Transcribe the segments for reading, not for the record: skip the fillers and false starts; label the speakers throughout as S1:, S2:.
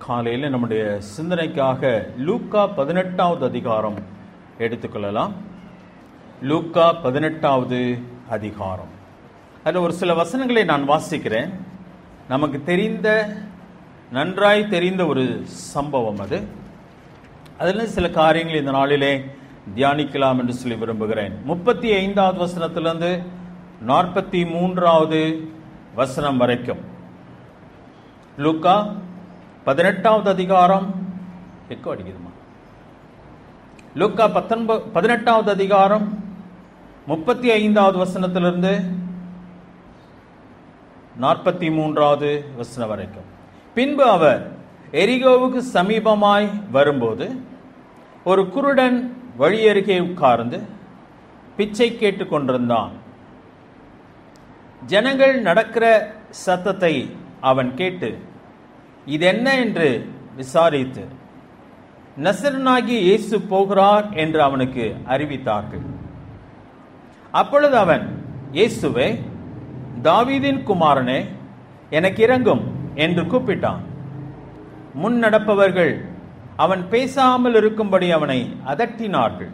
S1: காலையில் நம்முடைய சிந்தனைக்காக லூக்கா 18வது அதிகாரம் எடுத்துக்கொள்ளலாம். லூக்கா 18வது அதிகாரம். அதில் ஒரு சில வசனங்களை நான் வாசிக்கிறேன். நமக்கு நன்றாய் தெரிந்த ஒரு சம்பவம் அது. அதில் சில காரியங்கள் இந்த நாளிலே தியானிக்கலாம் என்று சொல்லி விரும்புகிறேன். 35வது வசனத்திலிருந்து 43வது வசனம் வரைக்கும். லூக்கா 18வது அதிகாரம் எக்கோ அடிக்குதுமா. லூக்கா 18வது அதிகாரம் 35வது வசனத்திலிருந்து 43வது வசனம் வரைக்கும். பின்பு அவர் எரிகோவுக்கு சமீபமாய் வரும்போது ஒரு குருடன் வழியருகே உட்கார்ந்து பிச்சை கேட்டுக் கொண்டிருந்தான். ஜனங்கள் நடக்கிற சத்தத்தை அவன் கேட்டு இது என்ன என்று விசாரித்து நசரேயனாகிய இயேசு போகிறார் என்று அவனுக்கு அறிவித்தார்கள். அப்பொழுது அவன், இயேசுவே, தாவீதின் குமாரனே, எனக்கு இரங்கும் என்று கூப்பிட்டான். முன் நடப்பவர்கள் அவன் பேசாமல் இருக்கும்படி அவனை அதட்டினார்கள்.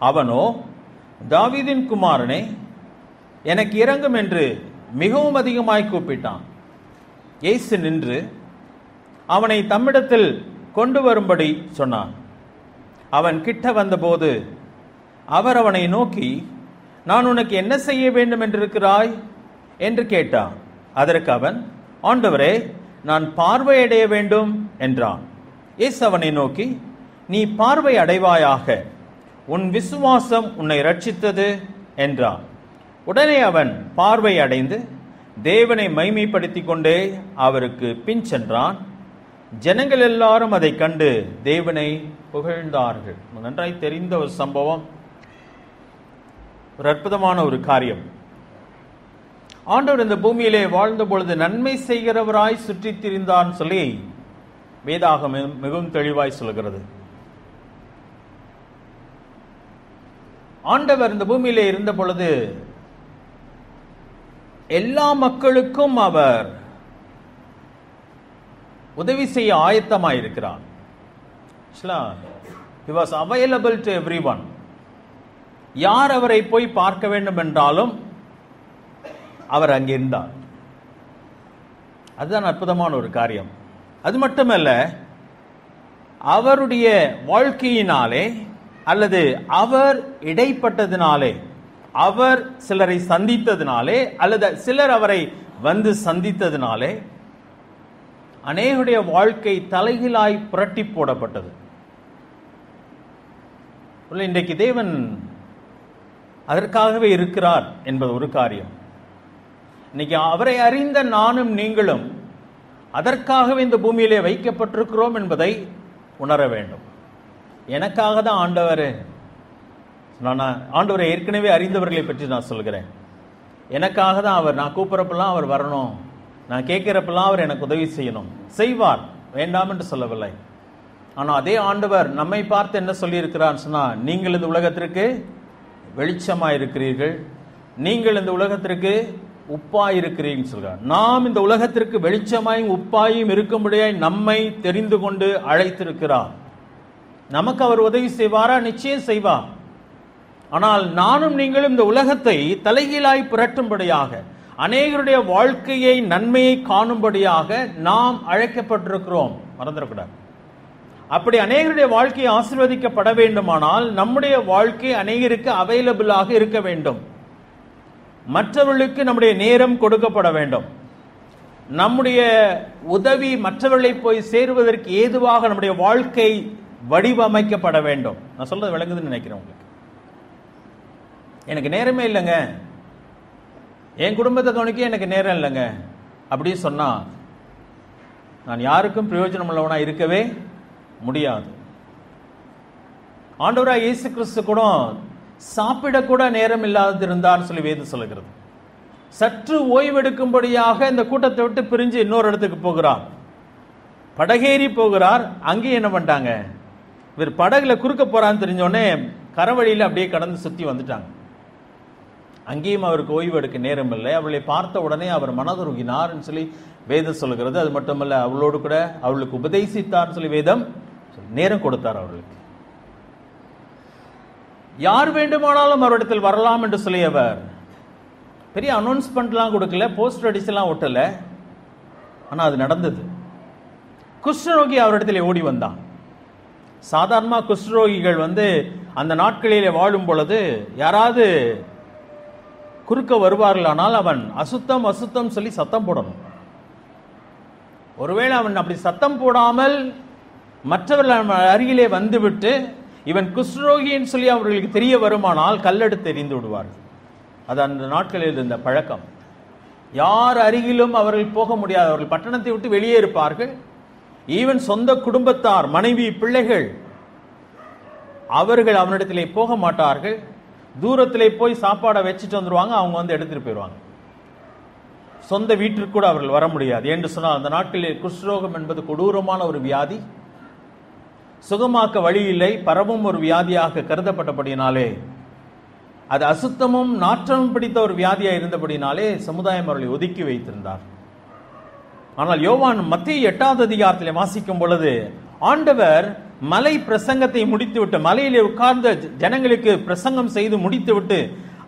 S1: அவனோ, தாவீதின் குமாரனே, எனக்கு இரங்கும் என்று மிகவும் அதிகமாய் கூப்பிட்டான். இயேசு நின்று அவனை தம்மிடத்தில் கொண்டு வரும்படி சொன்னான். அவன் கிட்ட வந்தபோது அவர் அவனை நோக்கி, நான் உனக்கு என்ன செய்ய வேண்டும் என்றிருக்கிறாய் என்று கேட்டான். அதற்கு அவன், ஆண்டவரே, நான் பார்வையடைய வேண்டும் என்றான். இயேசு அவனை நோக்கி, நீ பார்வை அடைவாயாக, உன் விசுவாசம் உன்னை ரட்சித்தது என்றான். உடனே அவன் பார்வை அடைந்து தேவனை மகிமைப்படுத்திக் கொண்டே அவருக்கு பின் சென்றான். ஜனங்கள் எல்லாரும் அதை கண்டு தேவனை புகழ்ந்தார்கள். நன்றாய் தெரிந்த ஒரு சம்பவம், ஒரு அற்புதமான ஒரு காரியம். ஆண்டவர் இந்த பூமியிலே வாழ்ந்த பொழுது நன்மை செய்கிறவராய் சுற்றி திரிந்தார் சொல்லி வேதாகமம் மிகவும் தெளிவாய் சொல்கிறது. ஆண்டவர் இந்த பூமியிலே இருந்த பொழுது எல்லா மக்களுக்கும் அவர் உதவி செய்ய ஆயத்தமாயிருக்கிறார். He was available to everyone. யார் அவரை போய் பார்க்க வேண்டும் என்றாலும் அவர் அங்கே இருந்தார். அதுதான் அற்புதமான ஒரு காரியம். அது மட்டுமல்ல, அவருடைய வாழ்க்கையினாலே அல்லது அவர் இடைப்பட்டதினாலே, அவர் சிலரை சந்தித்ததினாலே அல்லது சிலர் அவரை வந்து சந்தித்ததினாலே அநேகருடைய வாழ்க்கை தலைகீழாய் புரட்டி போடப்பட்டது. இன்றைக்கு தேவன் அதற்காகவே இருக்கிறார் என்பது ஒரு காரியம். இன்னைக்கு அவரை அறிந்த நானும் நீங்களும் அதற்காகவே இந்த பூமியிலே வைக்கப்பட்டிருக்கிறோம் என்பதை உணர வேண்டும். எனக்காக தான் ஆண்டவரை ஏற்கனவே அறிந்தவர்களை பற்றி நான் சொல்கிறேன். எனக்காக தான் அவர், நான் கூப்பிட்றப்பெல்லாம் அவர் வரணும், நான் கேட்கிறப்பெல்லாம் அவர் எனக்கு உதவி செய்யணும், செய்வார், வேண்டாம் என்று சொல்லவில்லை. ஆனால் அதே ஆண்டவர் நம்மை பார்த்து என்ன சொல்லியிருக்கிறார் சொன்னா, நீங்கள் இந்த உலகத்திற்கு வெளிச்சமாக இருக்கிறீர்கள், நீங்கள் இந்த உலகத்திற்கு உப்பாய் இருக்கிறீர்கள் சொல்கிறார். நாம் இந்த உலகத்திற்கு வெளிச்சமாயும் உப்பாயும் இருக்கும்படியாய் நம்மை தெரிந்து கொண்டு அழைத்திருக்கிறார். நமக்கு அவர் உதவி செய்வாரா? நிச்சயம் செய்வார். ஆனால் நானும் நீங்களும் இந்த உலகத்தை தலைகீழாய் புரட்டும்படியாக, அநேகருடைய வாழ்க்கையை நன்மையை காணும்படியாக நாம் அழைக்கப்பட்டிருக்கிறோம். மறந்துடக்கூடாது. அப்படி அநேகருடைய வாழ்க்கையை ஆசீர்வதிக்கப்பட வேண்டுமானால் நம்முடைய வாழ்க்கை அநேகருக்கு அவைலபிளாக இருக்க வேண்டும். மற்றவர்களுக்கு நம்முடைய நேரம் கொடுக்கப்பட வேண்டும். நம்முடைய உதவி மற்றவர்களை போய் சேருவதற்கு ஏதுவாக நம்முடைய வாழ்க்கை வடிவமைக்கப்பட வேண்டும். நான் சொல்றது விளங்குதுன்னு நினைக்கிறேன். உங்களுக்கு எனக்கு நேரமே இல்லைங்க, என் குடும்பத்தை கவனிக்க எனக்கு நேரம் இல்லைங்க அப்படின்னு சொன்னா நான் யாருக்கும் பிரயோஜனம் உள்ளவனா இருக்கவே முடியாது. ஆண்டவராய் இயேசு கிறிஸ்து கூட சாப்பிடக்கூட நேரம் இல்லாது இருந்தார்னு சொல்லி வேதம் சொல்லுகிறது. சற்று ஓய்வெடுக்கும்படியாக இந்த கூட்டத்தை விட்டு பிரிஞ்சு இன்னொரு இடத்துக்கு போகிறார். படகேறி போகிறார். அங்கேயும் என்ன பண்ணிட்டாங்க, இவர் படகுல குறுக்க போறான்னு தெரிஞ்சோடனே கரவழியில் அப்படியே கடந்து சுற்றி வந்துட்டாங்க. அங்கேயும் அவருக்கு ஓய்வு எடுக்க நேரம் இல்லை. அவளை பார்த்த உடனே அவர் மனதுருகினார் சொல்லி வேதம் சொல்கிறது. அது மட்டுமல்ல, அவளோடு கூட அவளுக்கு உபதேசித்தார் சொல்லி வேதம் நேரம் கொடுத்தார் அவர்களுக்கு. யார் வேண்டுமானாலும் அவரிடத்தில் வரலாம் என்று சொல்லியவர். பெரிய அனௌன்ஸ்மெண்ட்லாம் கொடுக்கல, போஸ்டர் அடிச்செல்லாம் ஒட்டல. ஆனா அது நடந்தது. குஷ்டரோகி அவரிடத்தில் ஓடி வந்தான். சாதாரணமாக குஷ்டரோகிகள் அந்த நாட்களிலே வாழும் பொழுது யாராவது குறுக்க வருவார்களானால் அவன் அசுத்தம் அசுத்தம் சொல்லி சத்தம் போடணும். ஒருவேளை அவன் அப்படி சத்தம் போடாமல் மற்றவர்கள் அருகிலே வந்துவிட்டு இவன் குஷ்டரோகின்னு சொல்லி அவர்களுக்கு தெரிய வருமானால் கல்லெடுத்து எறிந்து விடுவார்கள். அது அந்த நாட்களில் இருந்த பழக்கம். யார் அருகிலும் அவர்கள் போக முடியாது. அவர்கள் பட்டணத்தை விட்டு வெளியே இருப்பார்கள். ஈவன் சொந்த குடும்பத்தார், மனைவி, பிள்ளைகள், அவர்கள் அவனிடத்திலே போக மாட்டார்கள். தூரத்திலே போய் சாப்பாடை வச்சுட்டு வந்துடுவாங்க. அவங்க எடுத்துட்டு போயிடுவாங்க. சொந்த வீட்டிற்கு கூட அவர்கள் வர முடியாது. என்று சொன்னால் அந்த நாட்களில் குஷ்டரோகம் என்பது கொடூரமான ஒரு வியாதி. சுகமாக்க வழி இல்லை, பரவும் ஒரு வியாதியாக கருதப்பட்டபடினாலே, அது அசுத்தமும் நாற்றமும் பிடித்த ஒரு வியாதியாக இருந்தபடினாலே சமுதாயம் அவர்களை ஒதுக்கி வைத்திருந்தார். ஆனால் யோவான் மத்திய 8வது அதிகாரத்திலே வாசிக்கும் பொழுது ஆண்டவர் மலை பிரசங்கத்தை முடித்துவிட்டு, மலையிலே உட்கார்ந்த ஜனங்களுக்கு பிரசங்கம் செய்து முடித்துவிட்டு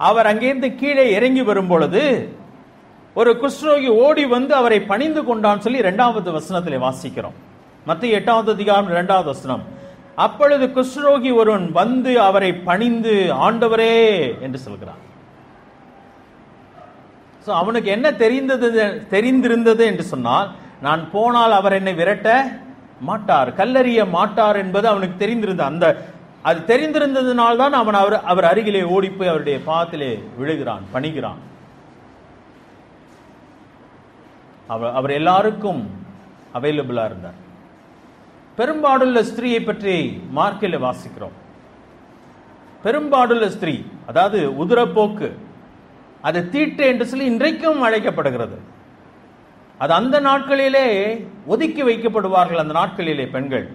S1: அவர் அங்கிருந்து கீழே இறங்கி வரும் பொழுது ஒரு குஷ்டரோகி ஓடி வந்து அவரை பணிந்து கொண்டான் சொல்லி 2வது வசனத்திலே வாசிக்கிறோம். மத்திய 8வது அதிகாரம் 2வது வசனம். அப்பொழுது குஷ்டரோகி ஒருவன் வந்து அவரை பணிந்து ஆண்டவரே என்று சொல்கிறான். அவனுக்கு என்ன தெரிந்திருந்தது என்று சொன்னால், நான் போனால் அவர் என்னை விரட்ட மாட்டார், கல்லறிய மாட்டார் என்பது அவனுக்கு தெரிந்திருந்த அது தெரிந்திருந்ததுனால்தான் அவன் அவர் அருகிலே ஓடி போய் அவருடைய பாதத்திலே விழுகிறான், பணிகிறான். அவர் எல்லாருக்கும் அவைலபிளா இருந்தார். பெரும்பாடுள்ள ஸ்திரீயை பற்றி மார்க்கில் வாசிக்கிறோம். பெரும்பாடுள்ள ஸ்திரீ, அதாவது உதிரப்போக்கு, அது தீட்டு என்று சொல்லி இன்றைக்கும் அழைக்கப்படுகிறது. அது அந்த நாட்களிலே ஒதுக்கி வைக்கப்படுவார்கள். அந்த நாட்களிலே பெண்கள்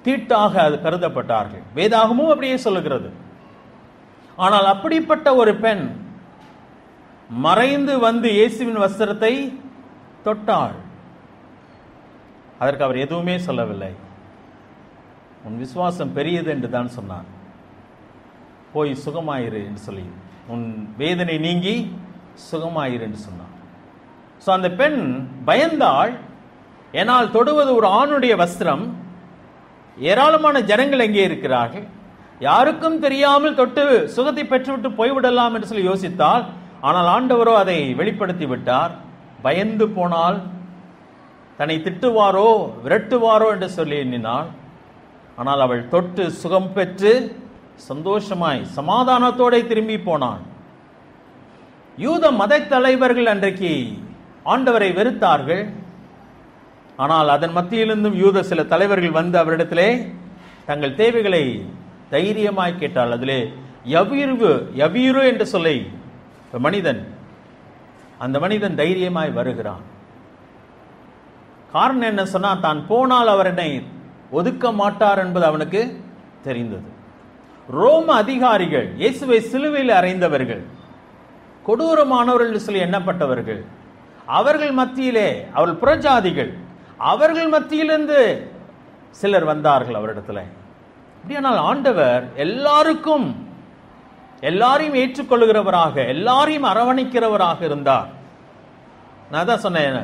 S1: தீட்டாக அது கருதப்பட்டார்கள். வேதாகமும் அப்படியே சொல்லுகிறது. ஆனால் அப்படிப்பட்ட ஒரு பெண் மறைந்து வந்து இயேசுவின் வஸ்திரத்தை தொட்டாள். அதற்கு அவர் எதுவுமே சொல்லவில்லை. உன் விசுவாசம் பெரியது என்று தான் சொன்னார். போய் சுகமாயிரு என்று சொல்லி, உன் வேதனை நீங்கி சுகமாயிரு என்று சொன்னார். அந்த பெண் பயந்தாள். ஏனால் தொடுவது ஒரு ஆணுடைய வஸ்திரம். ஏராளமான ஜனங்கள் எங்கே இருக்கிறார்கள், யாருக்கும் தெரியாமல் தொட்டு சுகத்தை பெற்றுவிட்டு போய்விடலாம் என்று சொல்லி யோசித்தாள். ஆனால் ஆண்டவரோ அதை வெளிப்படுத்தி விட்டார். பயந்து போனால், தன்னை திட்டுவாரோ விரட்டுவாரோ என்று சொல்லி எண்ணினாள். ஆனால் அவள் தொட்டு சுகம் பெற்று சந்தோஷமாய் சமாதானத்தோட திரும்பி போனான். யூத மத தலைவர்கள் அன்றைக்கு ஆண்டவரை வெறுத்தார்கள். ஆனால் அதன் மத்தியிலிருந்தும் யூத சில தலைவர்கள் வந்து அவரிடத்திலே தங்கள் தேவைகளை தைரியமாய் கேட்டாள். அதிலே யவீரு என்று சொல்லி மனிதன், அந்த மனிதன் தைரியமாய் வருகிறான். காரணம் என்ன சொன்னா, தான் போனால் அவர் என்னை ஒதுக்க மாட்டார் என்பது அவனுக்கு தெரிந்தது. ரோம அதிகாரிகள், இயேசுவை சிலுவையில் அறைந்தவர்கள், கொடூரமானவர்கள் என்று சொல்லி எண்ணப்பட்டவர்கள், அவர்கள் மத்தியிலே அவர்கள் புறஜாதிகள், அவர்கள் மத்தியிலிருந்து சிலர் வந்தார்கள் அவரிடத்துல. அப்படியானால் ஆண்டவர் எல்லாரையும் ஏற்றுக்கொள்கிறவராக, எல்லாரையும் அரவணைக்கிறவராக இருந்தார். நான் தான் சொன்னேன்,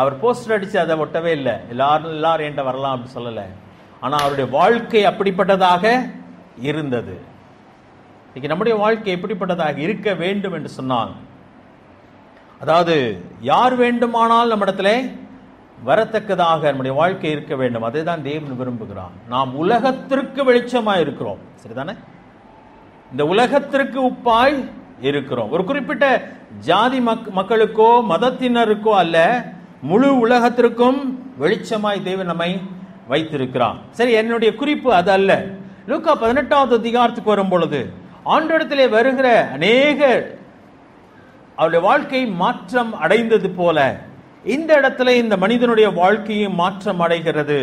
S1: அவர் போஸ்டர் அடிச்சு அதை ஒட்டவே இல்லை, எல்லாரும் என்கிட்ட வரலாம் அப்படி சொல்லல. ஆனா அவருடைய வாழ்க்கை அப்படிப்பட்டதாக இருந்தது. இன்னைக்கு நம்முடைய வாழ்க்கை எப்படிப்பட்டதாக இருக்க வேண்டும் என்று சொன்னால், அதாவது யார் வேண்டுமானால் நம்மிடத்துல வரத்தக்கதாக நம்முடைய வாழ்க்கை இருக்க வேண்டும். அதை தான் தேவன் விரும்புகிறான். நாம் உலகத்திற்கு வெளிச்சமாய் இருக்கிறோம், சரிதானே? இந்த உலகத்திற்கு உப்பாய் இருக்கிறோம். ஒரு குறிப்பிட்ட ஜாதி மக்களுக்கோ மதத்தினருக்கோ அல்ல, முழு உலகத்திற்கும் வெளிச்சமாய் தேவன் நம்மை வைத்திருக்கிறான். சரி, என்னுடைய குறிப்பு அது அல்ல. லூக்கா 18வது அதிகாரத்துக்கு வரும் பொழுது ஆண்டவரிடத்திலே வருகிற அநேக அவருடைய வாழ்க்கை மாற்றம் அடைந்தது போல இந்த இடத்துல இந்த மனிதனுடைய வாழ்க்கையும் மாற்றம் அடைகிறது.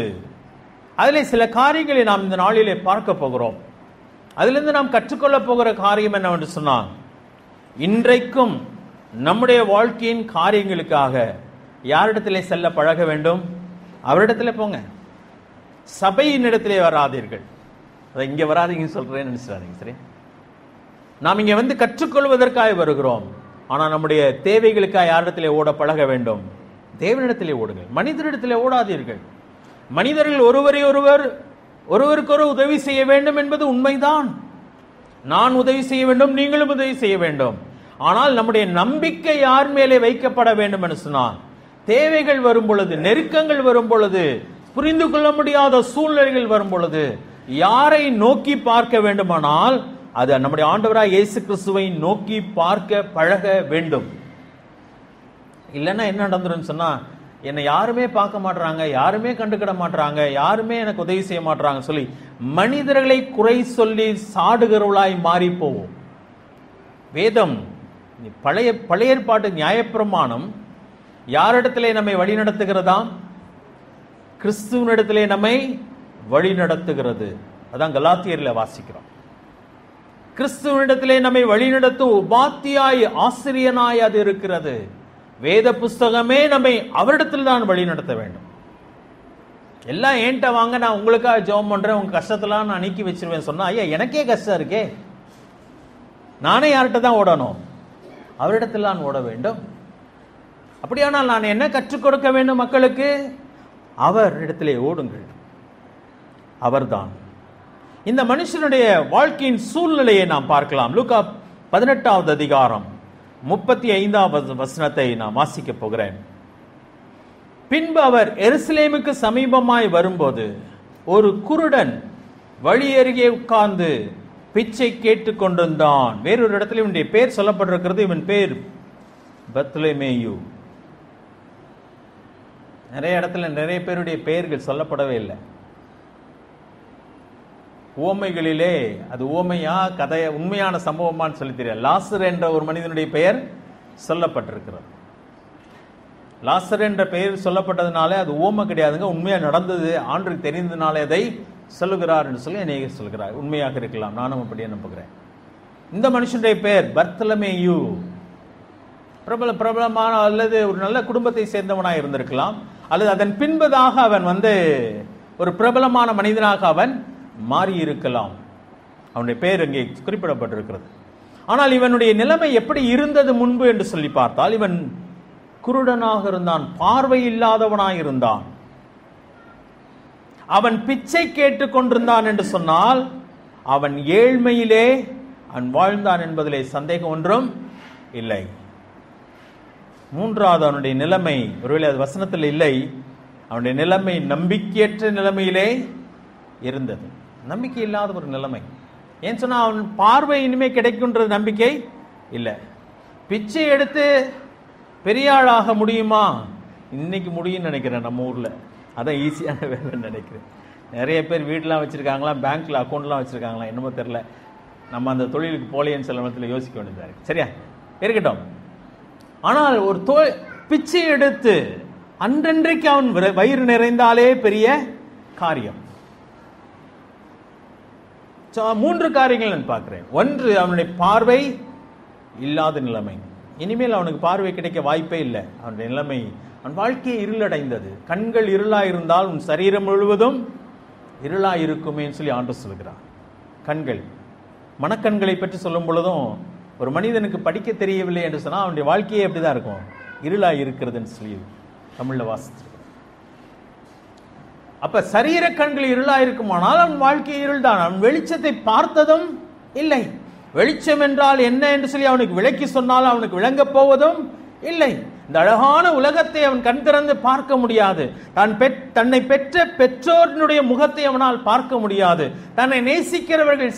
S1: அதில் சில காரியங்களை நாம் இந்த நாளிலே பார்க்க போகிறோம். அதிலிருந்து நாம் கற்றுக்கொள்ள போகிற காரியம் என்னவென்று சொன்னால், இன்றைக்கும் நம்முடைய வாழ்க்கையின் காரியங்களுக்காக யாரிடத்திலே செல்ல பழக வேண்டும்? அவரிடத்திலே போங்க. சபையின் இடத்திலே வராதீர்கள். அதை இங்க வராதீங்கன்னு சொல்றேன்னு நினைச்சிடாதீங்க. சரி, நாம் இங்க வந்து கற்றுக்கொள்வதற்காக வருகிறோம். ஆனா நம்முடைய தேவைகளுக்காக யாரிடத்திலே ஓட பழக வேண்டும்? தேவனிடத்திலே ஓடுங்கள், மனிதரிடத்திலே ஓடாதீர்கள். மனிதர்கள் ஒருவருக்கொரு உதவி செய்ய வேண்டும் என்பது உண்மைதான். நான் உதவி செய்ய வேண்டும், நீங்களும் உதவி செய்ய வேண்டும். ஆனால் நம்முடைய நம்பிக்கை யார் மேலே வைக்கப்பட வேண்டும் என்று சொன்னால், தேவைகள் வரும் பொழுது, நெருக்கங்கள் வரும் பொழுது, புரிந்து கொள்ள முடியாத சூழ்நிலைகள் வரும் பொழுது யாரை நோக்கி பார்க்க வேண்டுமானால் அது நம்முடைய ஆண்டவராய் இயேசு கிறிஸ்துவை நோக்கி பார்க்க பழக வேண்டும். இல்லைன்னா என்ன நடந்துரும் சொன்னா, என்னை யாருமே பார்க்க மாட்டாங்க, யாருமே கண்டுக்கிட மாட்டாங்க, யாருமே எனக்கு உதவி செய்ய மாட்டாங்க சொல்லி மனிதர்களை குறை சொல்லி சாடுகிறவளாய் மாறி போவோம். வேதம், பழைய ஏற்பாட்டு நியாயப்பிரமாணம் யாரிடத்திலே நம்மை வழி நடத்துகிறதாம்? கிறிஸ்துவனிடத்திலே நம்மை வழி நடத்துகிறது. அதான் கலாத்தியரில் வாசிக்கிறோம். கிறிஸ்துவனிடத்திலே நம்மை வழிநடத்தும் உபாத்தியாய், ஆசிரியனாய் அது இருக்கிறது. வேத புஸ்தகமே நம்மை அவரிடத்தில் தான் வழி நடத்த வேண்டும். எல்லாம் ஏன்ட்ட வாங்க, நான் உங்களுக்காக ஜெபம் பண்றேன், உங்க கஷ்டத்தெல்லாம் நான் நீக்கி வச்சிருவேன் சொன்னா, ஐயா எனக்கே கஷ்டம் இருக்கே, நானே யார்கிட்ட தான் ஓடணும்? அவரிடத்தில் நான் ஓட வேண்டும். அப்படியானால் நான் என்ன கற்றுக் கொடுக்க வேண்டும் மக்களுக்கு? அவர் இடத்திலே ஓடுங்கள். அவர்தான். இந்த மனுஷனுடைய வாழ்க்கையின் சூழ்நிலையை நாம் பார்க்கலாம். லூக்கா 18வது அதிகாரம் 35வது வசனத்தை நான் வாசிக்க போகிறேன். பின்பு அவர் எருசலேமுக்கு சமீபமாய் வரும்போது ஒரு குருடன் வழி அருகே உட்கார்ந்து பிச்சை கேட்டுக் கொண்டிருந்தான். வேறொரு இடத்துல இவனுடைய பேர் சொல்லப்பட்டிருக்கிறது. இவன் பேர் பெத்லெமேயு. நிறைய இடத்துல நிறைய பேருடைய பெயர்கள் சொல்லப்படவே இல்லை. உவமைகளிலே அது உவமையா கதையா உண்மையான சம்பவமான்னு சொல்லி தெரியாது. லாசர் என்ற ஒரு மனிதனுடைய பெயர் சொல்லப்பட்டிருக்கிறது. லாசர் என்ற பெயர் சொல்லப்பட்டதுனாலே அது உவமை கிடையாதுங்க, உண்மையா நடந்தது, ஆண்டுக்கு தெரிந்ததுனாலே அதை சொல்லுகிறார் என்று சொல்லி அநேகர் சொல்கிறார். உண்மையாக இருக்கலாம், நானும் அப்படியே நம்புகிறேன். இந்த மனுஷனுடைய பெயர் பர்த்தலமேயு. பிரபலமான அல்லது ஒரு நல்ல குடும்பத்தை சேர்ந்தவனாக இருந்திருக்கலாம், அல்லது அதன் பின்பதாக அவன் ஒரு பிரபலமான மனிதனாக அவன் மாறி இருக்கலாம். அவனுடைய பெயர் இங்கே குறிப்பிடப்பட்டிருக்கிறது. ஆனால் இவனுடைய நிலைமை எப்படி இருந்தது முன்பு என்று சொல்லி பார்த்தால், இவன் குருடனாக இருந்தான், பார்வை இல்லாதவனாக இருந்தான். அவன் பிச்சை கேட்டுக் கொண்டிருந்தான் என்று சொன்னால் அவன் ஏழ்மையிலே அவன் வாழ்ந்தான் என்பதிலே சந்தேகம் ஒன்றும் இல்லை. மூன்றாவது, அவனுடைய நிலைமை, ஒருவேளை அது வசனத்தில் இல்லை, அவனுடைய நிலைமை நம்பிக்கையற்ற நிலைமையிலே இருந்தது. நம்பிக்கை இல்லாத ஒரு நிலைமை. ஏன் சொன்னா அவன் பார்வை இனிமே கிடைக்கும்ன்ற நம்பிக்கை இல்லை. பிச்சை எடுத்து பெரிய ஆளாக முடியுமா? இன்னைக்கு முடியும்னு நினைக்கிறேன் நம்ம ஊர்ல. அதான் ஈஸியான வேலைன்னு நினைக்கிறேன். நிறைய பேர் வீடெலாம் வச்சிருக்காங்களா, பேங்க்ல அக்கௌண்ட்லாம் வச்சிருக்காங்களா, என்னமோ தெரியல. நம்ம அந்த தொழிலுக்கு போலேன்னு சில நேரத்தில் யோசிக்க வேண்டியதா இருக்கு. சரியா இருக்கட்டும். ஆனால் ஒரு பிச்சை எடுத்து அன்றன்றைக்கு அவன் வயிறு நிறைந்தாலே பெரிய காரியம். மூன்று காரியங்கள் நான் பார்க்கிறேன். ஒன்று, அவனுடைய பார்வை இல்லாத நிலைமை. இனிமேல் அவனுக்கு பார்வை கிடைக்க வாய்ப்பே இல்லை. அவனுடைய நிலைமை, அவன் வாழ்க்கையை இருளடைந்தது. கண்கள் இருளாக இருந்தால் உன் சரீரம் முழுவதும் இருளாக இருக்குமே சொல்லி ஆண்டு சொல்கிறார். கண்கள், மனக்கண்களை பற்றி சொல்லும் பொழுதும் ஒரு மனிதனுக்கு படிக்க தெரியவில்லை என்று சொன்னால் அவனுடைய வாழ்க்கையே எப்படிதான் இருக்கும்? இருளாக இருக்கிறதுன்னு சொல்லி தமிழ்ல வாசிச்சு. அப்ப சரீர கண்கள் இருளா இருக்குமானால் அவன் வாழ்க்கை இருள் தான். அவன் வெளிச்சத்தை பார்த்ததும் இல்லை. வெளிச்சம் என்றால் என்ன என்று சொல்லி அவனுக்கு விளக்கி சொன்னால் அவனுக்கு விளங்க போவதும் இல்லை. இந்த அழகான உலகத்தை அவன் கண் திறந்து பார்க்க முடியாது. தன்னை பெற்ற பெற்றோரினுடைய முகத்தை அவனால் பார்க்க முடியாது. தன்னை நேசிக்கிறவர்கள்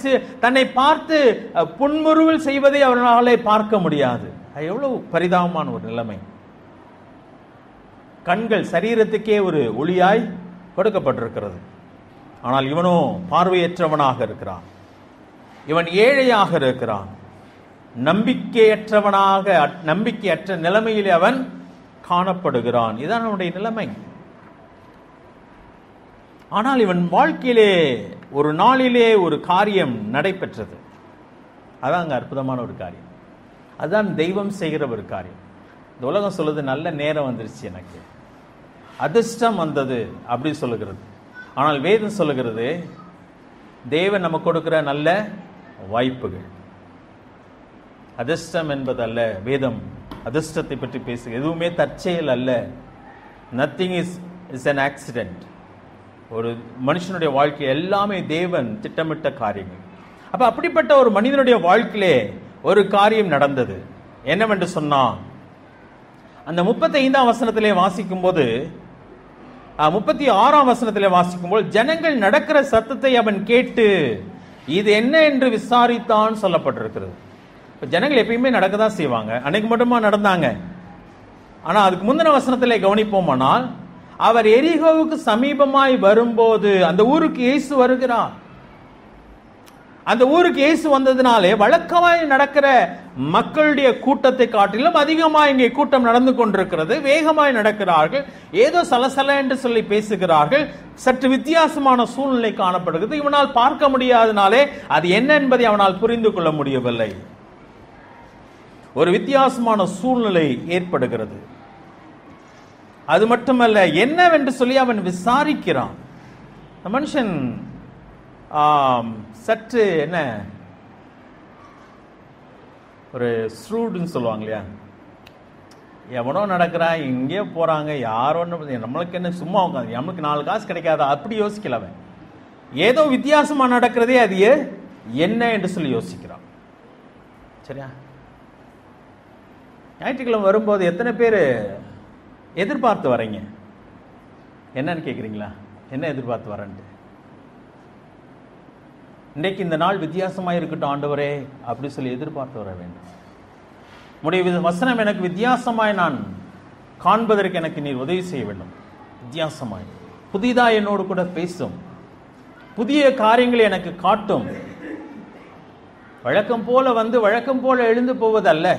S1: தன்னை பார்த்து புன்முறுவல் செய்வதை அவனாலே பார்க்க முடியாது. எவ்வளவு பரிதாபமான ஒரு நிலைமை. கண்கள் சரீரத்துக்கே ஒரு ஒளியாய் கொடுக்கப்பட்டிருக்கிறது. ஆனால் இவனோ பார்வையற்றவனாக இருக்கிறான். இவன் ஏழையாக இருக்கிறான். நம்பிக்கையற்ற நிலைமையிலே அவன் காணப்படுகிறான். இதுதான் அவனுடைய நிலைமை. ஆனால் இவன் வாழ்க்கையிலே ஒரு நாளிலே ஒரு காரியம் நடைபெற்றது. அதான் அங்க அற்புதமான ஒரு காரியம். அதுதான் தெய்வம் செய்கிற ஒரு காரியம். இந்த உலகம் சொல்லுது நல்ல நேரம் வந்துருச்சு, எனக்கு அதிர்ஷ்டம் வந்தது அப்படி சொல்லுகிறது. ஆனால் வேதம் சொல்லுகிறது தேவன் நமக்கு கொடுக்கிற நல்ல வாய்ப்புகள். அதிர்ஷ்டம் என்பது அல்ல. வேதம் அதிர்ஷ்டத்தை பற்றி பேசுகிறது. எதுவுமே தற்செயல் அல்ல. Nothing is an accident. ஒரு மனுஷனுடைய வாழ்க்கை எல்லாமே தேவன் திட்டமிட்ட காரியங்கள். அப்ப அப்படிப்பட்ட ஒரு மனிதனுடைய வாழ்க்கையிலே ஒரு காரியம் நடந்தது. என்னவென்று சொன்னா, அந்த 35ஆம் வசனத்திலே வாசிக்கும் போது, 36ஆம் வசனத்திலே வாசிக்கும் போது, ஜனங்கள் நடக்கிற சத்தத்தை அவன் கேட்டு இது என்ன என்று விசாரித்தான் சொல்லப்பட்டிருக்கிறது. ஜனங்கள் எப்பயுமே நடக்கதான் செய்வாங்க. அன்னைக்கு மட்டுமா நடந்தாங்க? ஆனா அதுக்கு முந்தின வசனத்திலே கவனிப்போமானால், அவர் எரிகோவுக்கு சமீபமாய் வரும்போது அந்த ஊருக்கு இயேசு வருகிறார். அந்த ஊருக்கு இயேசு வந்ததினாலே வழக்கமாய் நடக்கிற மக்களுடைய கூட்டத்தை காட்டிலும் அதிகமாக இங்கே கூட்டம் நடந்து கொண்டிருக்கிறது. வேகமாய் நடக்கிறார்கள். ஏதோ சலசல என்று சொல்லி பேசுகிறார்கள். சற்று வித்தியாசமான சூழ்நிலை காணப்படுகிறது. இவனால் பார்க்க முடியாதனாலே அது என்ன என்பதை அவனால் புரிந்து கொள்ள முடியவில்லை. ஒரு வித்தியாசமான சூழ்நிலை ஏற்படுகிறது. அது மட்டுமல்ல, என்னவென்று சொல்லி அவன் விசாரிக்கிறான். மனுஷன் சற்று என்ன ஒரு ஸ்ரூடுன்னு சொல்லுவாங்க இல்லையா, எவனோ நடக்கிறான், இங்கே போறாங்க, யாரோ நம்மளுக்கு என்ன சும்மா உட்காந்து நம்மளுக்கு 4 காசு கிடைக்காதா அப்படி யோசிக்கல. அவன் ஏதோ வித்தியாசமா நடக்கிறதே அது என்ன என்று சொல்லி யோசிக்கிறான். சரியா? ஞாயிற்றுக்கிழமை வரும்போது எத்தனை பேர் எதிர்பார்த்து வரீங்க? என்னன்னு கேட்குறீங்களா? என்ன எதிர்பார்த்து வரேன்ட்டு? இன்றைக்கு இந்த நாள் வித்தியாசமாக இருக்கட்டும் ஆண்டவரே அப்படி சொல்லி எதிர்பார்த்து வர வேண்டும். உம்முடைய வசனம் எனக்கு வித்தியாசமாய் நான் காண்பதற்கு எனக்கு நீர் உதவி செய்ய வேண்டும். வித்தியாசமாய் புதிதாக என்னோடு கூட பேசும், புதிய காரியங்களை எனக்கு காட்டும். வழக்கம் போல வந்து வழக்கம் போல எழுந்து போவதல்ல.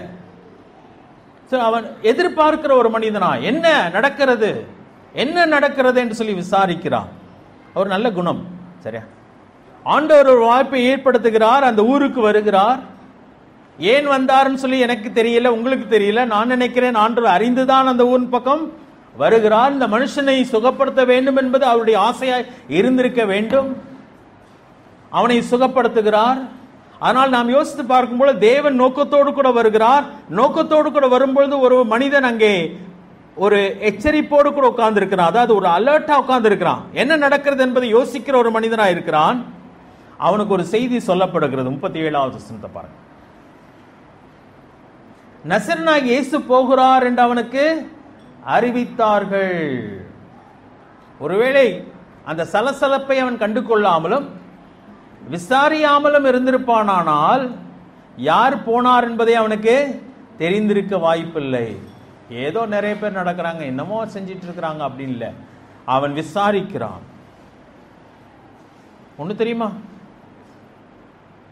S1: அவன் எதிர்பார்க்கிற ஒரு மனிதனா, என்ன நடக்கிறது என்ன நடக்கிறது என்று சொல்லி விசாரிக்கிறான். ஒரு நல்ல குணம். சரியா? ஆண்டவர் ஒரு வாய்ப்பை ஏற்படுத்துகிறார். அந்த ஊருக்கு வருகிறார். ஏன் வந்தார்னு சொல்லி எனக்கு தெரியல, உங்களுக்கு தெரியல. நான் நினைக்கிறேன் ஆண்டவர் அறிந்துதான் அந்த ஊரின் பக்கம் வருகிறார். இந்த மனுஷனை சுகப்படுத்த வேண்டும் என்பது அவருடைய ஆசையாய் இருந்திருக்க வேண்டும். அவனை சுகப்படுத்துகிறார். ஆனால் நாம் யோசித்து பார்க்கும்போது தேவன் நோக்கத்தோடு கூட வருகிறார். நோக்கத்தோடு கூட வரும்பொழுது ஒரு மனிதன் அங்கே ஒரு எச்சரிப்போடு கூட உட்கார்ந்து இருக்கிறான். அதாவது ஒரு அலர்ட்டா உட்கார்ந்து இருக்கிறான். என்ன நடக்கிறது என்பதை யோசிக்கிற ஒரு மனிதனா இருக்கிறான். அவனுக்கு ஒரு செய்தி சொல்லப்படுகிறது. 37வது வசனத்தை பாருங்க. நசரேயனாகிய இயேசு போகிறார் என்று அவனுக்கு அறிவித்தார்கள். ஒருவேளை அந்த சலசலப்பை அவன் கண்டு கொள்ளாமலும் விசாரியாமலும் இருந்திருப்பானால் யார் போனார் என்பதை அவனுக்கு தெரிந்திருக்க வாய்ப்பில்லை. ஏதோ நிறைய பேர் நடக்கிறாங்க, என்னமோ செஞ்சிட்டு இருக்கிறாங்க அப்படின்னு இல்லை. அவன் விசாரிக்கிறான். ஒண்ணு தெரியுமா,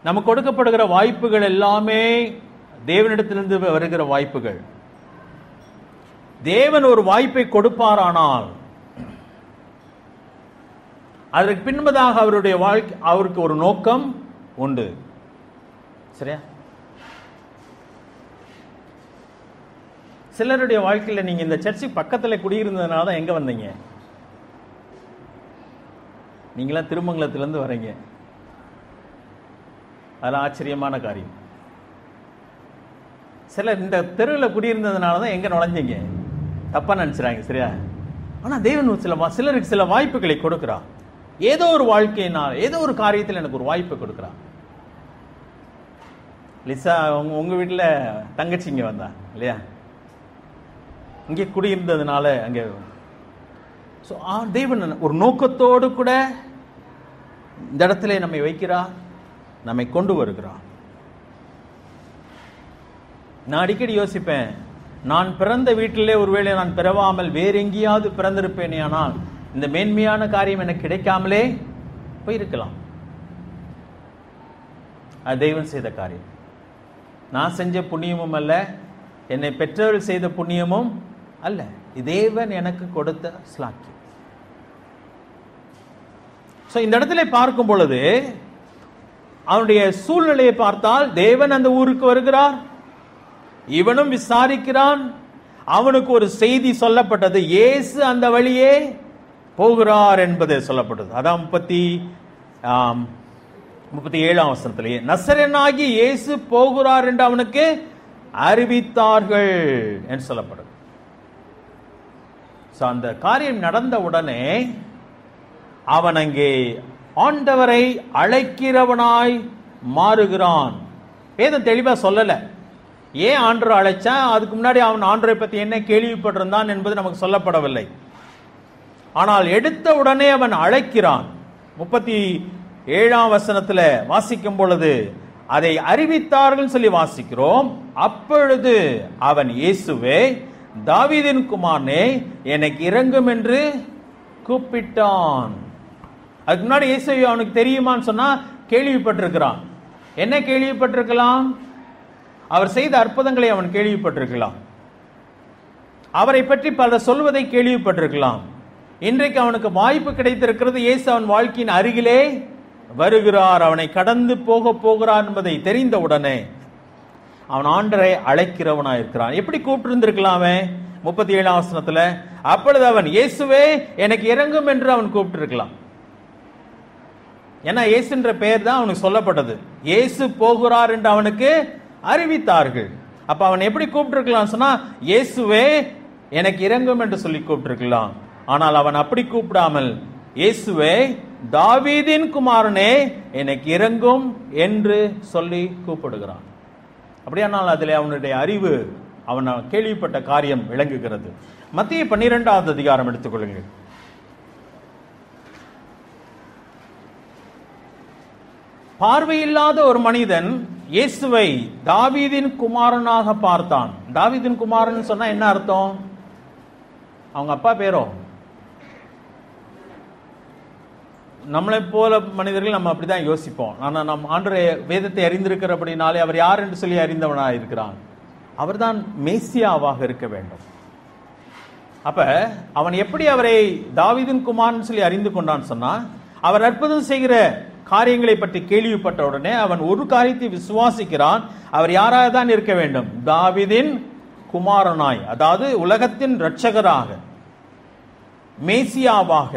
S1: நமக்கு கொடுக்கப்படுகிற வாய்ப்புகள் எல்லாமே தேவனிடத்திலிருந்து வருகிற வாய்ப்புகள். தேவன் ஒரு வாய்ப்பை கொடுப்பாரானால் அதற்கு பின்பதாக அவருடைய வாழ்க்கை அவருக்கு ஒரு நோக்கம் உண்டு. சரியா? சிலருடைய வாழ்க்கையில் நீங்க இந்த சர்ச்சுக்கு பக்கத்தில் குடியிருந்ததுனால தான் எங்க வந்தீங்க? நீங்களாம் திருமங்கலத்திலிருந்து வரீங்க. அதெல்லாம் ஆச்சரியமான காரியம். சிலர் இந்த தெருவில் குடியிருந்ததுனால தான் எங்க நுழைஞ்சீங்க தப்பா நினைச்சுறாங்க. சரியா? ஆனா தேவன் சிலருக்கு சில வாய்ப்புகளை கொடுக்கிறார். ஏதோ ஒரு வாழ்க்கையினால் ஏதோ ஒரு காரியத்தில் எனக்கு ஒரு வாய்ப்பு கொடுக்கிறார். லிசா உங்க வீட்டில் தங்கச்சி இங்க வந்தா இல்லையா? இங்கே குடியிருந்ததுனால அங்கே தேவன் ஒரு நோக்கத்தோடு கூட இந்த இடத்துல நம்மை வைக்கிறார், நம்மை கொண்டு வருகிறார். நான் அடிக்கடி யோசிப்பேன், நான் பிறந்த வீட்டிலே ஒருவேளை நான் பிறவாமல் வேற எங்கேயாவது பிறந்திருப்பேனே, ஆனால் இந்த மேன்மையான காரியம் எனக்கு கிடைக்காமலே போயிருக்கலாம். அது தெய்வம் செய்த காரியம். நான் செஞ்ச புண்ணியமும் அல்ல, என்னை பெற்றவர்கள் செய்த புண்ணியமும் அல்ல. தேவன் எனக்கு கொடுத்த ஸ்லாக்கியம். இந்த இடத்துல பார்க்கும் பொழுது அவனுடைய சூழ்நிலையை பார்த்தால் தேவன் அந்த ஊருக்கு வருகிறார். இவனும் விசாரிக்கிறான். அவனுக்கு ஒரு செய்தி சொல்லப்பட்டது, இயேசு அந்த வழியே போகிறார் என்பது சொல்லப்பட்டது. அதான் 37ஆம் வசனத்திலேயே நசரேயனாகிய இயேசு போகிறார் என்று அவனுக்கு அறிவித்தார்கள் என்று சொல்லப்படுது. அந்த காரியம் நடந்த உடனே அவன் அங்கே ஆண்டவரை அழைக்கிறவனாய் மாறுகிறான். வேதம் தெளிவா சொல்லல ஏன் ஆண்டவர் அழைச்சா. அதுக்கு முன்னாடி அவன் ஆண்டவரை பத்தி என்ன கேள்விப்பட்டிருந்தான் என்பது நமக்கு சொல்லப்படவில்லை. ஆனால் எடுத்த உடனே அவன் அழைக்கிறான். 37ஆம் வசனத்துல வாசிக்கும் பொழுது அதை அறிவித்தார்கள் சொல்லி வாசிக்கிறோம். அப்பொழுது அவன், இயேசுவே தாவீதின் குமாரனே எனக்கு இரங்கும் என்று கூப்பிட்டான். அதுக்கு முன்னாடி இயேசு அவனுக்கு தெரியுமான்னு சொன்னா கேள்விப்பட்டிருக்கிறான். என்ன கேள்விப்பட்டிருக்கலாம்? அவர் செய்த அற்புதங்களை அவன் கேள்விப்பட்டிருக்கலாம். அவரை பற்றி பலர் சொல்வதை கேள்விப்பட்டிருக்கலாம். இன்றைக்கு அவனுக்கு வாய்ப்பு கிடைத்திருக்கிறது. இயேசு அவன் வாழ்க்கையின் அருகிலே வருகிறார், அவனை கடந்து போகிறார் என்பதை தெரிந்த உடனே அவன் ஆண்டவரை அழைக்கிறவனாய் இருக்கிறான். எப்படி கூப்பிட்டு 37ஆம் வசனத்துல, அப்பொழுது அவன், இயேசுவே எனக்கு இரங்கும் என்று அவன் கூப்பிட்டு இருக்கலாம். ஏன்னா இயேசுன்ற பெயர் தான் அவனுக்கு சொல்லப்பட்டது. இயேசு போகிறார் என்று அவனுக்கு அறிவித்தார்கள். அப்ப அவன் எப்படி கூப்பிட்டு இருக்கலாம் சொன்னா, இயேசுவே எனக்கு இரங்கும் என்று சொல்லி கூப்பிட்டு இருக்கலாம். ஆனால் அவன் அப்படி கூப்பிடாமல், இயேசுவே தாவீதின் குமாரனே எனக்கு இரங்கும் என்று சொல்லி கூப்பிடுகிறான். அப்படியானால் அதில் அவனுடைய அறிவு, அவன் கேள்விப்பட்ட காரியம் விளங்குகிறது. மத்திய 12ஆவது அதிகாரம் எடுத்துக்கொள்ளுங்கள். பார்வையில்லாத ஒரு மனிதன் இயேசுவை தாவீதின் குமாரனாக பார்த்தான். தாவீதின் குமாரன் சொன்னா என்ன அர்த்தம்? அவங்க அப்பா பேரோ? நம்மளை போல மனிதர்கள் நம்ம அப்படிதான் யோசிப்போம். ஆனால் நம் ஆண்டவருடைய வேதத்தை அறிந்திருக்கிறபடினாலே அவர் யார் என்று சொல்லி அறிந்தவனாக இருக்கிறான். அவர்தான் மேசியாவாக இருக்க வேண்டும். அப்ப அவன் எப்படி அவரை தாவீதின் குமாரன் சொல்லி அறிந்து கொண்டான்னு சொன்னா, அவர் அற்புதம் செய்கிற காரியங்களை பற்றி கேள்விப்பட்ட உடனே அவன் ஒரு காரியத்தை விசுவாசிக்கிறான். அவர் யாராக தான் இருக்க வேண்டும்? தாவீதின் குமாரனாய், அதாவது உலகத்தின் இரட்சகராக, மேசியாவாக,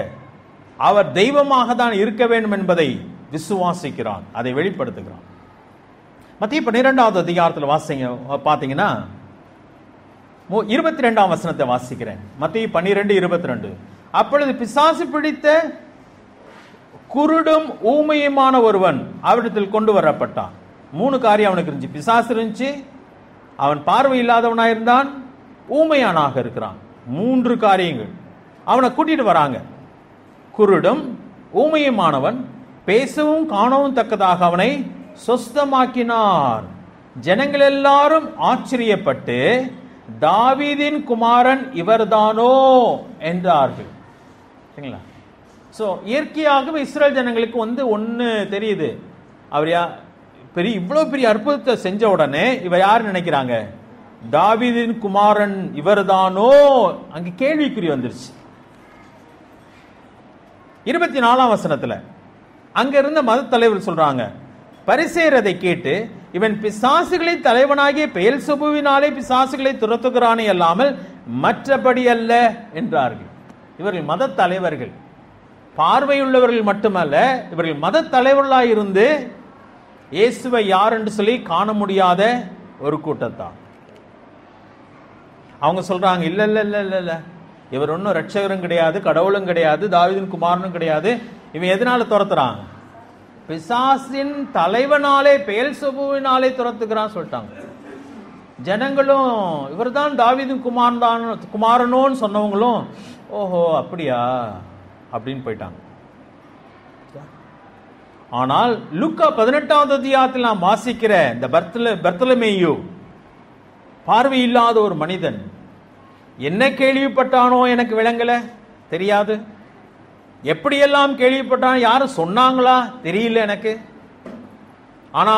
S1: அவர் தெய்வமாக தான் இருக்க வேண்டும் என்பதை விசுவாசிக்கிறான், அதை வெளிப்படுத்துகிறான். மத்திய 12ஆவது அதிகாரத்தில் பார்த்தீங்கன்னா 22ஆம் வசனத்தை வாசிக்கிறேன். மத்திய 12:22. அப்பொழுது பிசாசு பிடித்த குருடும் ஊமையுமான ஒருவன் அவரிடத்தில் கொண்டு வரப்பட்டான். 3 காரியம் அவனுக்கு இருந்துச்சு. பிசாசு இருந்துச்சு, அவன் பார்வை இல்லாதவனாக இருந்தான், ஊமையானாக இருக்கிறான். 3 காரியங்கள் அவனை கூட்டிட்டு வராங்க. குருடும் ஊமையுமானவன் பேசவும் காணவும் தக்கதாக அவனை சொஸ்தமாக்கினார். ஜனங்கள் எல்லாரும் ஆச்சரியப்பட்டு தாவீதின் குமாரன் இவர்தானோ என்றார்கள். சரிங்களா? சோ இயற்கையாகவே இஸ்ரேல் ஜனங்களுக்கு ஒன்னு தெரியுது, அவர் இவ்வளவு பெரிய அற்புதத்தை செஞ்ச உடனே இவர் யார் நினைக்கிறாங்க? தாவீதின் குமாரன் இவர்தானோ? அங்க கேள்விக்குறி வந்துருச்சு. 24ஆம் வசனத்துல அங்க இருந்த மத தலைவர் சொல்றாங்க, பரிசேயர் அதை கேட்டு, இவன் பிசாசுகளை தலைவனாகிய பெயல்செபூவினாலே பிசாசுகளை துரத்துகிறானே அல்லாமல் மற்றபடி அல்ல என்றார்கள். இவர்கள் மத தலைவர்கள், பார்வையுள்ளவர்கள் மட்டுமல்ல, இவர்கள் மத தலைவர்களாக இருந்து இயேசுவை யார் என்று சொல்லி காண முடியாத ஒரு கூட்டத்தான். அவங்க சொல்றாங்க, இல்ல இல்ல இல்ல இல்ல இல்ல, இவர் ஒன்னும் ரட்சகரும் கிடையாது, கடவுளும் கிடையாது, தாவீதின் குமாரனும் கிடையாது. இவன் எதனால துரத்துறான்? பிசாசின் தலைவனாலே பெயல்செபூவினாலே துரத்துக்கிறான் சொல்லிட்டாங்க. ஜனங்களும் இவர்தான் தாவீதின் குமாரனோன்னு சொன்னவங்களும் ஓஹோ அப்படியா அப்படின்னு போயிட்டாங்க. ஆனால் லூக்கா 18ஆவது அதிகாரத்தில் நாம் வாசிக்கிற இந்த பர்த்தலமேயு பார்வை இல்லாத ஒரு மனிதன் என்ன கேள்விப்பட்டானோ எனக்கு விளங்கல, தெரியாது. எப்படியெல்லாம் கேள்விப்பட்டான், யாரும் சொன்னாங்களா தெரியல எனக்கு. ஆனா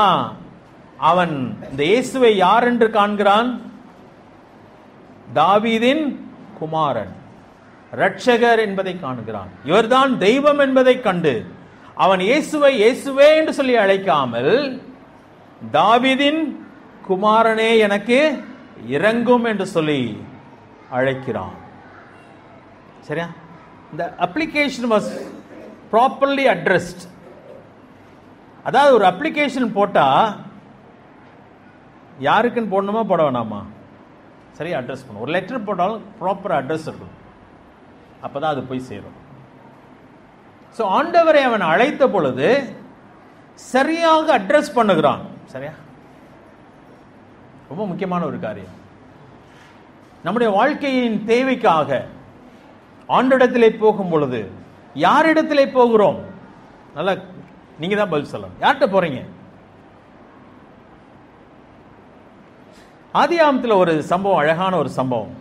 S1: அவன் இந்த இயேசுவை யார் என்று காண்கிறான்? தாவீதின் குமாரன், இரட்சகர் என்பதை காண்கிறான். இவர்தான் தெய்வம் என்பதை கண்டு அவன் இயேசுவை இயேசுவே என்று சொல்லி அழைக்காமல் தாவீதின் குமாரனே எனக்கு இறங்கும் என்று சொல்லி அழைக்கிறான். சரியா? இந்த அப்ளிகேஷன் வாஸ் ப்ராப்பர்லி அட்ரஸ்ட். அதாவது ஒரு அப்ளிகேஷன் போட்டா யாருக்குன்னு போடணுமா போட வேணாமா? சரியா அட்ரஸ் பண்ணும். ஒரு லெட்டர் போட்டாலும் ப்ராப்பர் அட்ரஸ் இருக்கும், அப்பதான் அது போய் சேரும். ஸோ ஆண்டவரை அவன் அழைத்த பொழுது சரியாக அட்ரஸ் பண்ணுகிறான். சரியா? ரொம்ப முக்கியமான ஒரு காரியம். நம்முடைய வாழ்க்கையின் தேவைக்காக ஆண்டவரிடத்திலே போகும் பொழுது யாரிடத்திலே போகிறோம்? நல்லா நீங்க தான் பதில் சொல்லணும். யார்கிட்ட போறீங்க? ஆதியாகமத்தில் ஒரு சம்பவம், அழகான ஒரு சம்பவம்.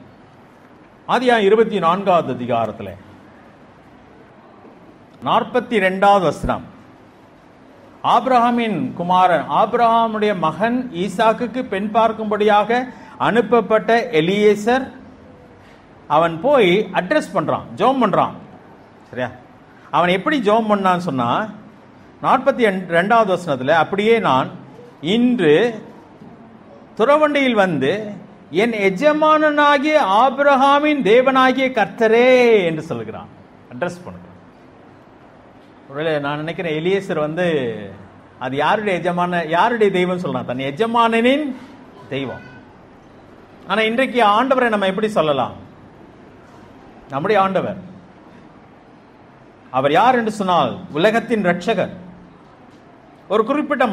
S1: ஆதியாகமம் 24வது அதிகாரத்தில் 42வது வசனம். ஆபிரகாமின் குமாரன், ஆபிரகாமுடைய மகன் ஈசாக்குக்கு பெண் பார்க்கும்படியாக அனுப்பப்பட்ட எலியேசர் அவன் போய் அட்ரஸ் பண்றான், ஜெபம் பண்றான். சரியா? அவன் எப்படி ஜெபம் பண்ணான்னு சொன்னா 42வது வசனத்துல, அப்படியே நான் இன்று துறவண்டியில் வந்து என் எஜமானனாகிய ஆபிரகாமின் தேவனாகிய கர்த்தரே என்று சொல்லுகிறான். அட்ரஸ் பண்ணுறான். ஒருவேளை நான் நினைக்கிறேன் எலியேசர் வந்து அது யாருடைய எஜமான, யாருடைய தெய்வம் சொல்றான்? தன் எஜமானனின் தெய்வம். ஆனா இன்றைக்கு ஆண்டவரை நம்ம எப்படி சொல்லலாம்? நம்முடைய ஆண்டவர் அவர் யார் என்று சொன்னால் உலகத்தின் இரட்சகர். ஒரு குறிப்பிட்ட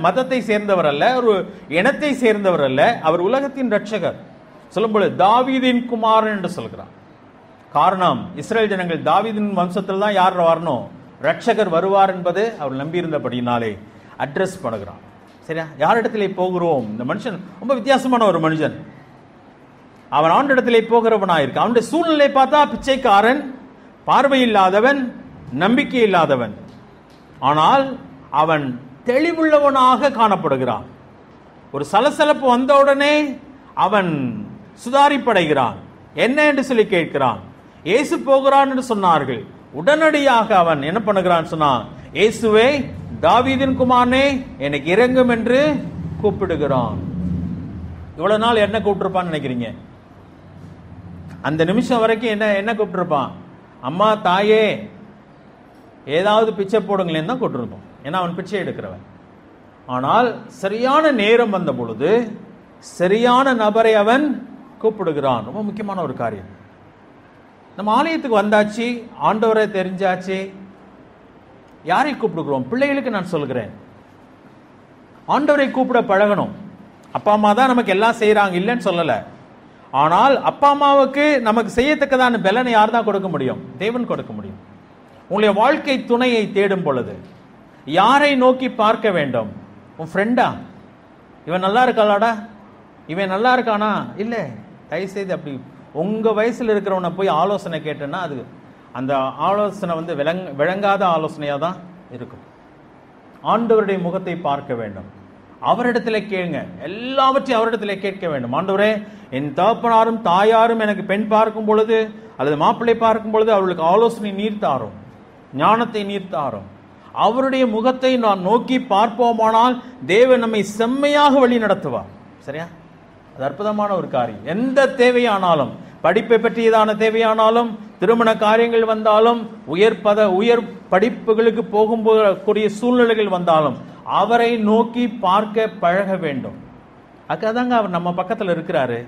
S1: மதத்தை சேர்ந்தவர் அல்ல, ஒரு இனத்தை சேர்ந்தவர் அல்ல, அவர் உலகத்தின் இரட்சகர். சொல்லும்போது தாவீதின் குமாரன் என்று சொல்கிறார். காரணம், இஸ்ரேல் ஜனங்கள் தாவீதின் வம்சத்தில் தான் யார் வரணும், இரட்சகர் வருவார் என்பது அவர் நம்பியிருந்தபடினாலே அட்ரஸ் பண்ணுகிறான். சரியா? யாரிடத்திலே போகிறோம்? இந்த மனுஷன் ரொம்ப வித்தியாசமான ஒரு மனுஷன். அவன் ஆண்டிடத்திலே போகிறவனாயிருக்கு. அவனுடைய சூழ்நிலை பார்த்தா பிச்சைக்காரன், பார்வையில்லாதவன், நம்பிக்கை இல்லாதவன். ஆனால் அவன் தெளிவுள்ளவனாக காணப்படுகிறான். ஒரு சலசலப்பு வந்தவுடனே அவன் சுதாரிப்படைகிறான். என்ன என்று சொல்லி கேட்கிறான். இயேசு போகிறான் என்று சொன்னார்கள். உடனடியாக அவன் என்ன பண்ணுகிறான் சொன்னா, இயேசுவே தாவீதின் குமாரனே எனக்கு இறங்கும் என்று கூப்பிடுகிறான். இவ்வளவு நாள் என்ன கூப்பிட்டுருப்பான்னு நினைக்கிறீங்க? அந்த நிமிஷம் வரைக்கும் என்ன கூப்பிட்டுருப்பான்? அம்மா, தாயே, ஏதாவது பிச்சை போடுங்களேன்னு தான் கூப்பிட்டுருப்போம். ஏன்னா அவன் பிச்சை எடுக்கிறவன். ஆனால் சரியான நேரம் வந்த பொழுது சரியான நபரை அவன் கூப்பிடுகிறான். ரொம்ப முக்கியமான ஒரு காரியம். நம்ம ஆலயத்துக்கு வந்தாச்சு, ஆண்டவரை தெரிஞ்சாச்சு, யாரை கூப்பிடுகிறோம்? பிள்ளைகளுக்கு நான் சொல்கிறேன், ஆண்டவரை கூப்பிட பழகணும். அப்பா அம்மா தான் நமக்கு எல்லாம் செய்யறாங்க, இல்லைன்னு சொல்லல. ஆனால் அப்பா அம்மாவுக்கு நமக்கு செய்யத்தக்கதான பலனை யார் தான் கொடுக்க முடியும்? தேவன் கொடுக்க முடியும். உங்களுடைய வாழ்க்கை துணையை தேடும் பொழுது யாரை நோக்கி பார்க்க வேண்டும்? உன் ஃப்ரெண்டா? இவன் நல்லா இருக்காளாடா, இவன் நல்லா இருக்கானா? இல்லை, தயவுசெய்து அப்படி உங்க வயசுல இருக்கிறவனை போய் ஆலோசனை கேட்டேன்னா அது அந்த ஆலோசனை வந்து விளங்காத ஆலோசனையா தான் இருக்கும். ஆண்டவருடைய முகத்தை பார்க்க வேண்டும். அவரிடத்துல கேளுங்க, எல்லாவற்றையும் அவரிடத்துல கேட்க வேண்டும். ஆண்டவரே, என் தகப்பனாரும் தாயாரும் எனக்கு பெண் பார்க்கும் பொழுது அல்லது மாப்பிள்ளை பார்க்கும் பொழுது அவர்களுக்கு ஆலோசனை நீர்த்தாரும், ஞானத்தை நீர்த்தாரும். அவருடைய முகத்தை நான் நோக்கி பார்ப்போமானால் தேவன் நம்மை செம்மையாக வழி நடத்துவார். சரியா? அது அற்புதமான ஒரு காரியம். எந்த தேவையானாலும், படிப்பை பற்றியதான தேவையானாலும், திருமண காரியங்கள் வந்தாலும், உயர் படிப்புகளுக்கு போகக்கூடிய சூழ்நிலைகள் வந்தாலும் அவரை நோக்கி பார்க்க பழக வேண்டும். அதுக்காக அவர் நம்ம பக்கத்தில் இருக்கிறாரு.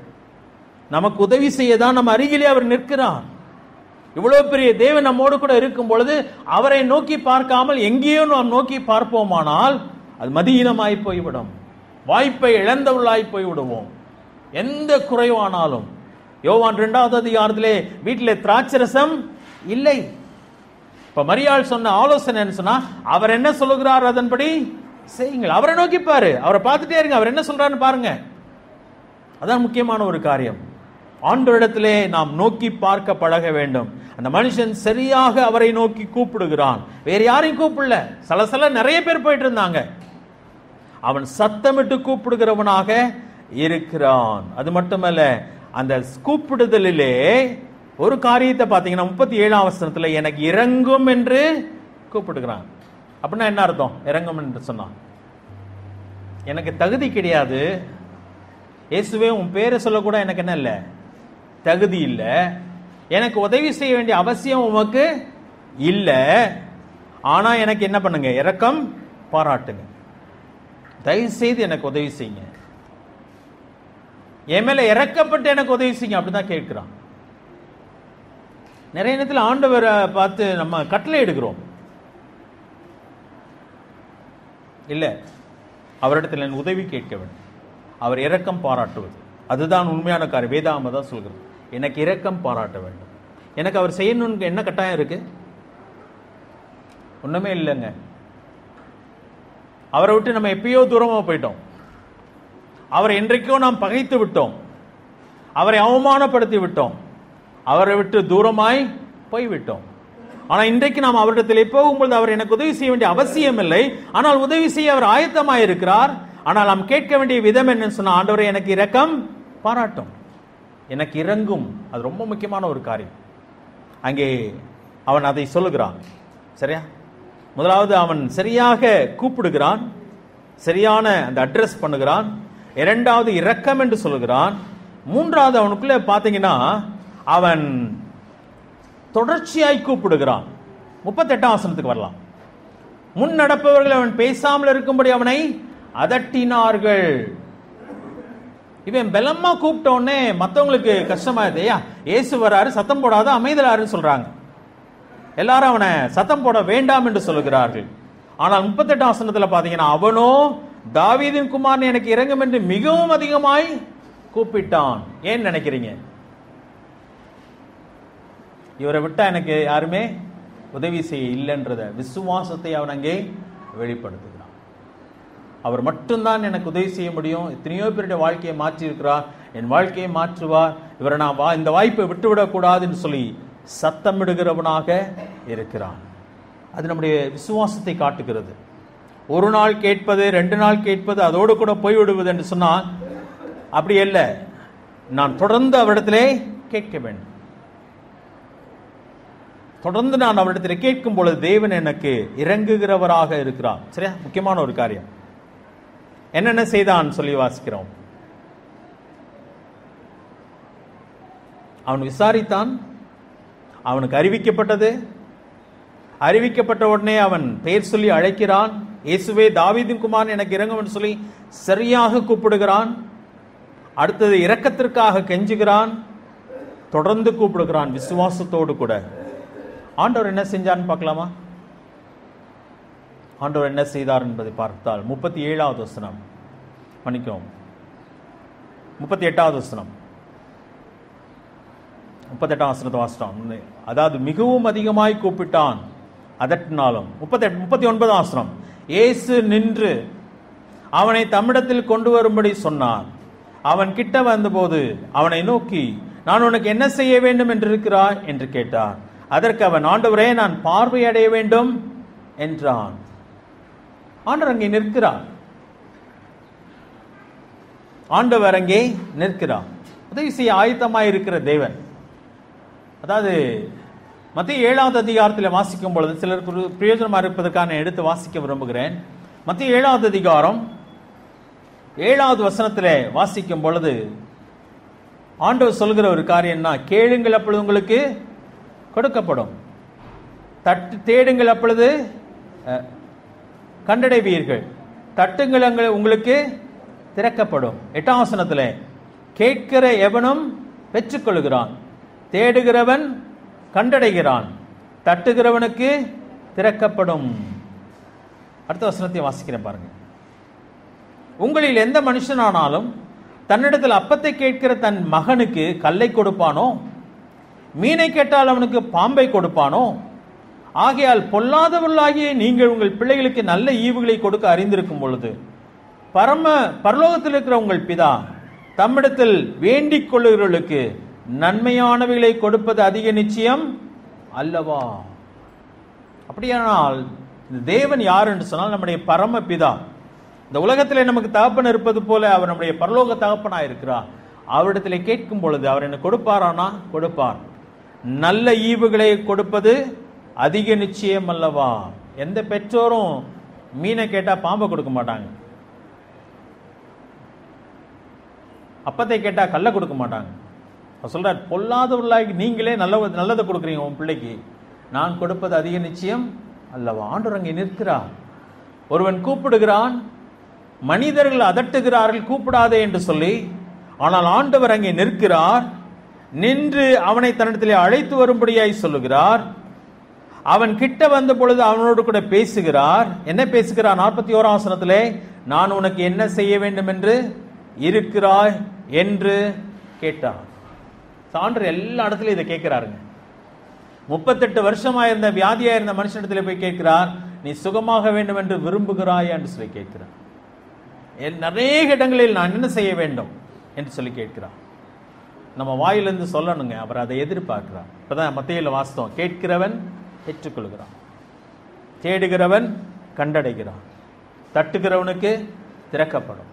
S1: நமக்கு உதவி செய்ய தான் நம்ம அருகிலே அவர் நிற்கிறார். இவ்வளவு பெரிய தேவன் நம்மோடு கூட இருக்கும் பொழுது அவரை நோக்கி பார்க்காமல் எங்கேயோ நாம் நோக்கி பார்ப்போமானால் அது மதியீனமாய் போய்விடும். வாய்ப்பை இழந்தவர்களாய் போய்விடுவோம். எந்த குறைவானாலும். யோவான் 2வது அதிகாரத்திலே வீட்டிலே திராட்சரசம் இல்லை. இப்ப மரியாள் சொன்ன ஆலோசனை சொன்னா, அவர் என்ன சொல்லுகிறார் அதன்படி செய்யுங்கள். அவரை நோக்கி பாரு, அவரை பார்த்துட்டே இருங்க, அவர் என்ன சொல்றாருன்னு பாருங்க. அதான் முக்கியமான ஒரு காரியம். ஆண்டவரிடத்திலே நாம் நோக்கி பார்க்க பழக வேண்டும். அந்த மனுஷன் சரியாக அவரை நோக்கி கூப்பிடுகிறான். வேற யாரையும் கூப்பிடல. சலசல நிறைய பேர் போயிட்டு இருந்தாங்க. அவன் சத்தமிட்டு கூப்பிடுகிறவனாக இருக்கிறான். அது மட்டுமல்ல, அந்த கூப்பிடுதலிலே ஒரு காரியத்தை பார்த்தீங்கன்னா 37ஆம் வசனத்துல எனக்கு இறங்கும் என்று கூப்பிடுகிறான். அப்படின்னா என்ன அர்த்தம்? இறங்கும் என்று சொன்னான், எனக்கு தகுதி கிடையாது, இயேசுவே உன் பேரை சொல்லக்கூட எனக்கு என்ன இல்லை, தகுதி இல்லை, எனக்கு உதவி செய்ய வேண்டிய அவசியம் உமக்கு இல்லை, ஆனா எனக்கு என்ன பண்ணுங்க, இரக்கம் பாராட்டுங்க, தயவு செய்து எனக்கு உதவி செய்யுங்க, என் மேல இறக்கப்பட்டு எனக்கு உதவி செய்யுங்க, அப்படிதான் கேட்கிறான். நிறைய நேரத்தில் ஆண்டவரை பார்த்து நம்ம கட்டளை எடுக்கிறோம், இல்ல அவரிடத்தில் உதவி கேட்க வேண்டும், அவர் இரக்கம் பாராட்டுவது, அதுதான் உண்மையான காரியம். வேதாகமம் தான் சொல்கிறது, எனக்கு இரக்கம் பாராட்ட வேண்டும். எனக்கு அவர் செய்யணும்னு என்ன கட்டாயம் இருக்கு? ஒண்ணுமே இல்லைங்க. அவரை விட்டு நம்ம எப்பயோ தூரமா போயிட்டோம், அவரை என்றைக்கோ நாம் பகைத்து விட்டோம், அவரை அவமானப்படுத்தி விட்டோம், அவரை விட்டு தூரமாய் போய்விட்டோம். ஆனா இன்றைக்கு நாம் அவரிடத்தில் போகும்போது அவர் எனக்கு உதவி செய்ய வேண்டிய அவசியம் இல்லை, ஆனால் உதவி செய்ய அவர் ஆயத்தமாய் இருக்கிறார். ஆனால் நாம் கேட்க வேண்டிய விதம் என்னன்னு சொன்னா, ஆண்டவரே எனக்கு இரக்கம் பாராட்டும், எனக்கு இறங்கும். அது ரொம்ப முக்கியமான ஒரு காரியம். அங்கே அவன் அதை சொல்லுகிறான். சரியா? முதலாவது அவன் சரியாக கூப்பிடுகிறான், சரியான அந்த அட்ரஸ் பண்ணுகிறான். இரண்டாவது இரக்கம் என்று சொல்லுகிறான். மூன்றாவது அவனுக்குள்ள பாத்தீங்கன்னா அவன் தொடர்ச்சியாய் கூப்பிடுகிறான். 38ஆம் வசனத்துக்கு வரலாம். முன் நடப்பவர்கள் அவன் பேசாமல் இருக்கும்படி அவனை அதட்டினார்கள். இவன் பலமா கூப்பிட்ட உடனே மற்றவங்களுக்கு கஷ்டமாயிருது. இயேசு வராரு, சத்தம் போடாத, அமைதலாருன்னு சொல்றாங்க. எல்லாரும் அவனை சத்தம் போட வேண்டாம் என்று சொல்லுகிறார்கள். ஆனால் 38ஆம் வசனத்துல பாத்தீங்கன்னா அவனோ தாவீதின் குமாரன் எனக்கு இறங்கும் என்று மிகவும் அதிகமாய் கூப்பிட்டான். ஏன் நினைக்கிறீங்க? இவரை விட்டா எனக்கு யாருமே உதவி செய்ய இல்லைன்றத விசுவாசத்தை அவன் அங்கே வெளிப்படுத்துகிறான். அவர் மட்டும்தான் எனக்கு உதவி செய்ய முடியும். எத்தனையோ பேருடைய வாழ்க்கையை மாற்றி இருக்கிறார், என் வாழ்க்கையை மாற்றுவார், இவரை நான் இந்த வாய்ப்பை விட்டுவிடக் கூடாது என்று சொல்லி சத்தமிடுகிறவனாக இருக்கிறான். அது நம்முடைய விசுவாசத்தை காட்டுகிறது. ஒரு நாள் கேட்பது, 2 நாள் கேட்பது, அதோடு கூட போய்விடுவது என்று சொன்னால் அப்படி அல்ல. நான் தொடர்ந்து அவரிடத்திலே கேட்க வேண்டும். தொடர்ந்து நான் அவரிடத்தில் கேட்கும் பொழுது தேவன் எனக்கு இறங்குகிறவராக இருக்கிறார். சரியா? முக்கியமான ஒரு காரியம். என்னென்ன செய்தான் சொல்லி வாசிக்கிறோம். அவன் விசாரித்தான், அவனுக்கு அறிவிக்கப்பட்டது, அறிவிக்கப்பட்ட உடனே அவன் பெயர் சொல்லி அழைக்கிறான். இயேசுவே தாவீதின் குமாரன் எனக்கு இறங்கும் என்று சொல்லி சரியாக கூப்பிடுகிறான். அடுத்தது இரக்கத்திற்காக கெஞ்சுகிறான், தொடர்ந்து கூப்பிடுகிறான் விசுவாசத்தோடு கூட. ஆண்டவர் என்ன செஞ்சான்னு பார்க்கலாமா? ஆண்டவர் என்ன செய்தார் என்பதை பார்த்தால் 37வது வசனம், மன்னிக்கவும் 38வது வசனம், 38ஆம் வசனத்தை வாசிட்டோம். அதாவது மிகவும் அதிகமாய் கூப்பிட்டான், அதட்டினாலும். 39ஆம் வசனம், இயேசு நின்று அவனை தம்மிடத்தில் கொண்டு வரும்படி சொன்னார். அவன் கிட்ட வந்தபோது அவனை நோக்கி, நான் உனக்கு என்ன செய்ய வேண்டும் என்று இருக்கிறாய் என்று கேட்டார். அதற்கு அவன், ஆண்டவரே நான் பார்வையடைய வேண்டும் என்றான். ஆண்டவர் அங்கே நிற்கிறார். ஆண்டவர் அங்கே நிற்கிறார். உதவி செய்ய ஆயத்தமாய் இருக்கிற தேவன். அதாவது மத்திய 7வது அதிகாரத்தில் வாசிக்கும் பொழுது சிலருக்கு பிரயோஜனமாக இருப்பதற்காக எடுத்து வாசிக்க விரும்புகிறேன். மத்திய 7வது அதிகாரம் 7வது வசனத்திலே வாசிக்கும் பொழுது ஆண்டவர் சொல்கிற ஒரு காரியம்னா, கேளுங்கள் அப்பொழுது உங்களுக்கு கொடுக்கப்படும், தேடுங்கள் அப்பொழுது கண்டடைவீர்கள், தட்டுங்கள் உங்களுக்கு திறக்கப்படும். 8ஆம் வசனத்திலே, கேட்கிற எவனும் பெற்றுக்கொள்கிறான், தேடுகிறவன் கண்டடைகிறான், தட்டுகிறவனுக்கு திறக்கப்படும். அடுத்த வசனத்தை வாசிக்கிறேன் பாருங்க. உங்களில் எந்த மனுஷனானாலும் தன்னிடத்தில் அப்பத்தை கேட்கிற தன் மகனுக்கு கல்லை கொடுப்பானோ? மீனை கேட்டால் அவனுக்கு பாம்பை கொடுப்பானோ? ஆகையால் பொல்லாதவர்களாகிய நீங்கள் உங்கள் பிள்ளைகளுக்கு நல்ல ஈவுகளை கொடுக்க அறிந்திருக்கும் பொழுது பரலோகத்தில் இருக்கிற உங்கள் பிதா தம்மிடத்தில் வேண்டிக் கொள்ளுகிறவர்களுக்கு நன்மையானவைகளை கொடுப்பது அதிக நிச்சயம் அல்லவா? அப்படியானால் தேவன் யார் என்று சொன்னால் நம்முடைய பரம பிதா. இந்த உலகத்தில் நமக்கு தகப்பன் இருப்பது போல அவர் நம்முடைய பரலோக தகப்பனாக இருக்கிறார். அவரிடத்தில் கேட்கும் பொழுது அவர் என்ன கொடுப்பாரானா? கொடுப்பார். நல்ல ஈவுகளை கொடுப்பது அதிக நிச்சயம் அல்லவா? எந்த பெற்றோரும் மீனை கேட்டா பாம்பை கொடுக்க மாட்டாங்க. அப்பத்தை கேட்டா கல்லை கொடுக்க மாட்டாங்க. அவர் சொல்றார், பொல்லாதவர்களாகி நீங்களே நல்லதை கொடுக்குறீங்க உன் பிள்ளைக்கு, நான் கொடுப்பது அதிக நிச்சயம் அல்லவா? ஆண்டவர் அங்கே நிற்கிறார். ஒருவன் கூப்பிடுகிறான், மனிதர்கள் அதட்டுகிறார்கள் கூப்பிடாதே என்று சொல்லி, ஆனால் ஆண்டவர் அங்கே நிற்கிறார். நின்று அவனை தன்னிடத்திலே அழைத்து வரும்படியாய் சொல்லுகிறார். அவன் கிட்ட வந்த பொழுது அவனோடு கூட பேசுகிறார். என்ன பேசுகிறார்? 41ஆம் வசனத்திலே, நான் உனக்கு என்ன செய்ய வேண்டும் என்று இருக்கிறாய் என்று கேட்டார். ஆண்டவர் எல்லா இடத்துலையும் இதை கேட்கிறாருங்க. 38 வருஷமா இருந்த வியாதியா இருந்த மனுஷனிடத்தில் போய் கேட்கிறார், நீ சுகமாக வேண்டும் என்று விரும்புகிறாய் என்று சொல்லி கேட்கிறார். நிறைய இடங்களில் நான் என்ன செய்ய வேண்டும் என்று சொல்லி கேட்கிறார். நம்ம வாயிலிருந்து சொல்லணுங்க, அவர் அதை எதிர்பார்க்கிறார். இப்பதான் மத்தேயுல வாஸ்தவம், கேட்கிறவன் பெற்றுக்கொள்கிறான், தேடுகிறவன் கண்டடைகிறான், தட்டுகிறவனுக்கு திறக்கப்படும்.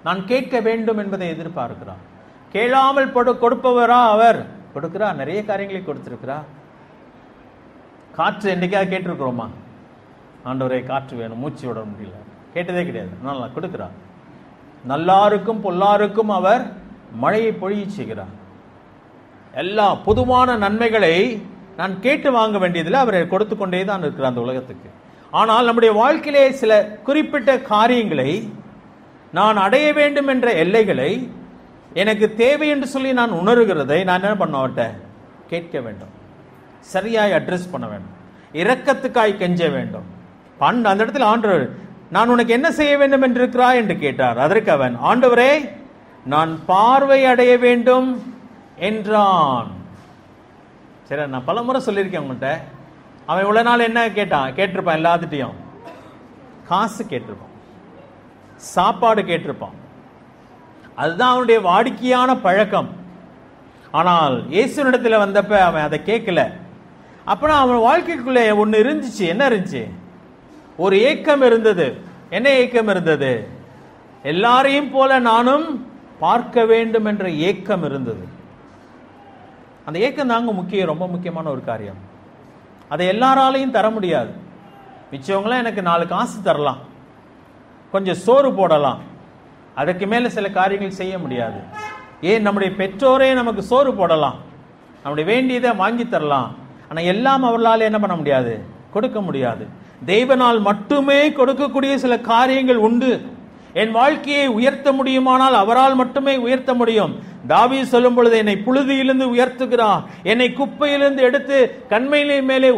S1: நான் கேட்க வேண்டும் என்பதை எதிர்பார்க்கிறார். கேளாமல் கொடுப்பவரா அவர்? கொடுக்கிறார். நிறைய காரியங்களை கொடுத்திருக்கிறார். காற்று என்னைக்காவது கேட்டிருக்கிறோமா? ஆண்டவரே காற்று வேணும், மூச்சு விட முடியல, கேட்டதே கிடையாது. நல்லா கொடுக்கிறார். நல்லாருக்கும் பொல்லாருக்கும் அவர் மழையை பொழிய செய்கிறார். எல்லா பொதுவான நன்மைகளை நான் கேட்டு வாங்க வேண்டியதில்லை, அவர் கொடுத்து கொண்டே தான் இருக்கிறார் அந்த உலகத்துக்கு. ஆனால் நம்முடைய வாழ்க்கையிலே சில குறிப்பிட்ட காரியங்களை, நான் அடைய வேண்டும் என்ற எல்லைகளை, எனக்கு தேவை என்று சொல்லி நான் உணர்கிறதை நான் என்ன பண்ண அவர்கிட்ட கேட்க வேண்டும், சரியாய் அட்ரஸ் பண்ண வேண்டும், இரக்கத்துக்காய் கெஞ்ச வேண்டும். அந்த இடத்துல ஆண்டவர், நான் உனக்கு என்ன செய்ய வேண்டும் என்று இருக்கிறாய் என்று கேட்டார். அதற்கு அவன், ஆண்டவரே நான் பார்வை அடைய வேண்டும் என்றான். சரி, நான் பல முறை சொல்லியிருக்கேன் உங்கள்கிட்ட. அவன் இவ்வளவு நாள் என்ன கேட்டிருப்பான்? எல்லாத்துட்டையும் காசு கேட்டிருப்பான், சாப்பாடு கேட்டிருப்பான். அதுதான் அவனுடைய வாடிக்கையான பழக்கம். ஆனால் இயேசுவினிடத்தில் வந்தப்ப அவன் அதை கேட்கல. அப்பனா அவன் வாழ்க்கைக்குள்ளே ஒன்று இருந்துச்சு. என்ன இருந்துச்சு? ஒரு ஏக்கம் இருந்தது. என்ன ஏக்கம் இருந்தது? எல்லாரையும் போல நானும் பார்க்க வேண்டும் என்ற ஏக்கம் இருந்தது. அந்த ஏக்கம் தாங்க முக்கியம், ரொம்ப முக்கியமான ஒரு காரியம். அதை எல்லாராலையும் தர முடியாது. மிச்சவங்களாம் எனக்கு 4 காசு தரலாம், கொஞ்சம் சோறு போடலாம், அதற்கு மேல சில காரியங்கள் செய்ய முடியாது. ஏன், நம்முடைய பெற்றோரே நமக்கு சோறு போடலாம், நம்முடைய வேண்டியதை வாங்கி தரலாம். ஆனா எல்லாம் அவர்களால் என்ன பண்ண முடியாது, கொடுக்க முடியாது. தேவனால் மட்டுமே கொடுக்கக்கூடிய சில காரியங்கள் உண்டு. என் வாழ்க்கையை உயர்த்த முடியுமானால் அவரால் மட்டுமே உயர்த்த முடியும். தாவீது சொல்லும் பொழுது, என்னை புழுதியிலிருந்து உயர்த்துகிறான், என்னை குப்பையிலிருந்து எடுத்து கண்மையிலே மேலே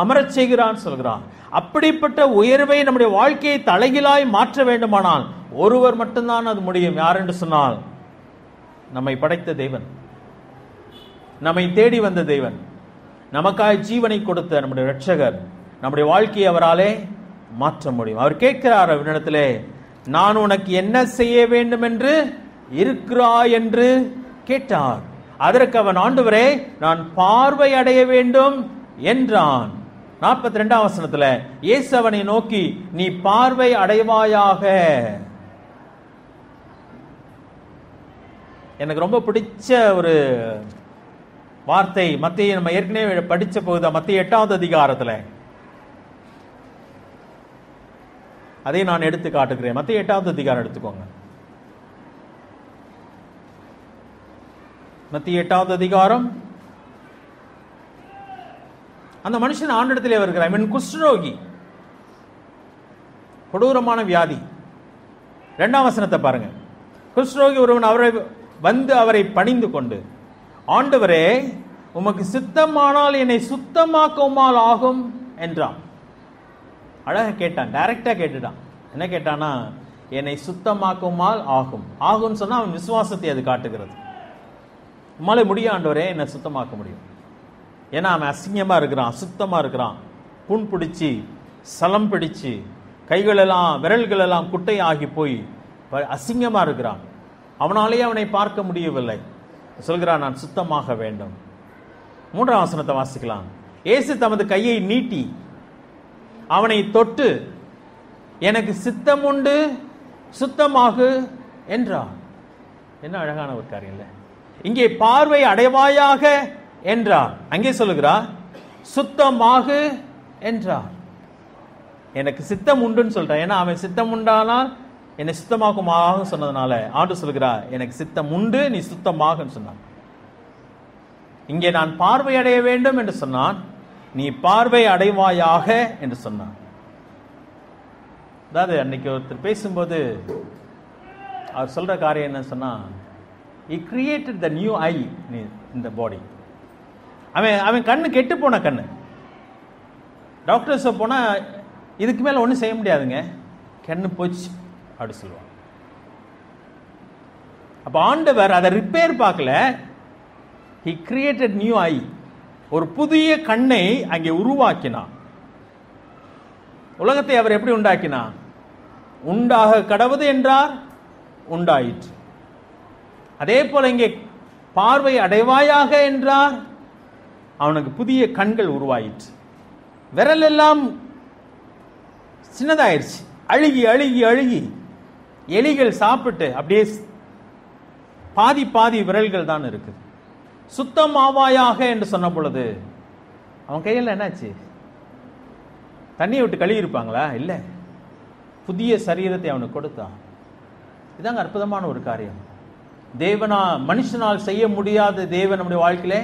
S1: அமரச் செய்கிறான் சொல்கிறான். அப்படிப்பட்ட உயர்வை நம்முடைய வாழ்க்கையை தலைகீழாய் மாற்ற வேண்டுமானால் ஒருவர் மட்டும்தான் அது முடியும். யார் என்று சொன்னால், நம்மை படைத்த தேவன், நம்மை தேடி வந்த தேவன், நமக்காய் ஜீவனை கொடுத்த நம்முடைய இரட்சகர். நம்முடைய வாழ்க்கையை அவராலே மாற்ற முடியும். அவர் கேட்கிறார் அவரிடத்திலே, நான் உனக்கு என்ன செய்ய வேண்டும் என்று இருக்கிறாய் என்று கேட்டார். அதற்கு அவன், ஆண்டவரே நான் பார்வை அடைய வேண்டும் என்றான். 42ஆம் வசனத்துல இயேசு அவனை நோக்கி, நீ பார்வை அடைவாயாக. எனக்கு ரொம்ப பிடிச்ச ஒரு வார்த்தை, மத்திய நம்ம ஏற்கனவே படிச்ச போகுது, மத்திய 8வது அதிகாரத்துல. அதை நான் எடுத்து காட்டுகிறேன். மத்திய 8வது அதிகாரம் எடுத்துக்கோங்க. மத்திய 8வது அதிகாரம். அந்த மனுஷன் ஆண்டிடத்திலே வருகிறான். இவன் குஷ்டரோகி, கொடூரமான வியாதி. 2ஆம் வசனத்தை பாருங்க. குஷ்டரோகி ஒருவன் அவரை பணிந்து கொண்டு, ஆண்டவரே உமக்கு சித்தமானால் என்னை சுத்தமாக்குமால் ஆகும் என்றான். அழகா கேட்டான், டைரக்டா கேட்டுட்டான். என்ன கேட்டானா, என்னை சுத்தமாக்குமால் ஆகும். ஆகும்னு சொன்னா அவன் விசுவாசத்தை அது காட்டுகிறது. உம்மாலே முடியும் ஆண்டவரே, என்னை சுத்தமாக்க முடியும். ஏன்னா அவன் அசிங்கமா இருக்கிறான், அசுத்தமா இருக்கிறான், புண் பிடிச்சி சலம் பிடிச்சு கைகள் எல்லாம் விரல்கள் எல்லாம் குட்டை ஆகி போய் அசிங்கமா இருக்கிறான். அவனாலேயே அவனை பார்க்க முடியவில்லை. சொல்கிறான், நான் சுத்தமாக வேண்டும். 3ஆம் வசனத்தை வாசிக்கலாம். இயேசு தமது கையை நீட்டி அவனை தொட்டு, எனக்கு சித்தம் உண்டு, சுத்தமாகு என்றார். என்ன அழகான ஒரு காரியம் இல்ல? இங்கே பார்வை அடைவாயாக என்றார், அங்கே சொல்லுகிறார் சுத்தமாகு என்றார். எனக்கு சித்தம் உண்டுன்னு சொல்றான். ஏன்னா அவன் சித்தம் உண்டானால் என்னை சுத்தமாக்குமாக சொன்னதுனால ஆண்டு சொல்கிறார், எனக்கு சித்தம் உண்டு, நீ சுத்தமாக சொன்னான். இங்கே நான் பார்வை அடைய வேண்டும் என்று சொன்னான், நீ பார்வை அடைவாயாக என்று சொன்னான். அதாவது அன்னைக்கு ஒருத்தர் பேசும்போது அவர் சொல்ற காரியம் என்ன சொன்னா, he created the new eye in the body. அவன் கண்ணு கெட்டு போன கண்ணு. டாக்டர்ஸ் போனா இதுக்கு மேல ஒன்றும் செய்ய முடியாதுங்க, கண்ணு போச்சு அப்படி சொல்லுவாங்க. அப்ப ஆண்டவர் அதை ரிப்பேர் பார்க்கல, he created new eye, ஒரு புதிய கண்ணை அங்கே உருவாக்கினார். உலகத்தை அவர் எப்படி உண்டாக்கினார்? உண்டாக கடவுது என்றார், உண்டாயிற்று. அதே போல இங்கே பார்வை அடைவாயாக என்றார், அவனுக்கு புதிய கண்கள் உருவாயிற்று. விரல் எல்லாம் சின்னதாயிருச்சு, அழுகி அழுகி அழுகி எலிகள் சாப்பிட்டு அப்படியே பாதி பாதி விரல்கள் தான் இருக்குது. சுத்தம் ஆவாயாக என்று சொன்ன பொழுது அவன் கையில் என்னாச்சு? தண்ணியை விட்டு கழுவி இருப்பாங்களா? இல்லை, புதிய சரீரத்தை அவனுக்கு கொடுத்தான். இதாங்க அற்புதமான ஒரு காரியம். தேவனா மனுஷனால் செய்ய முடியாத தேவன் நம்முடைய வாழ்க்கையிலே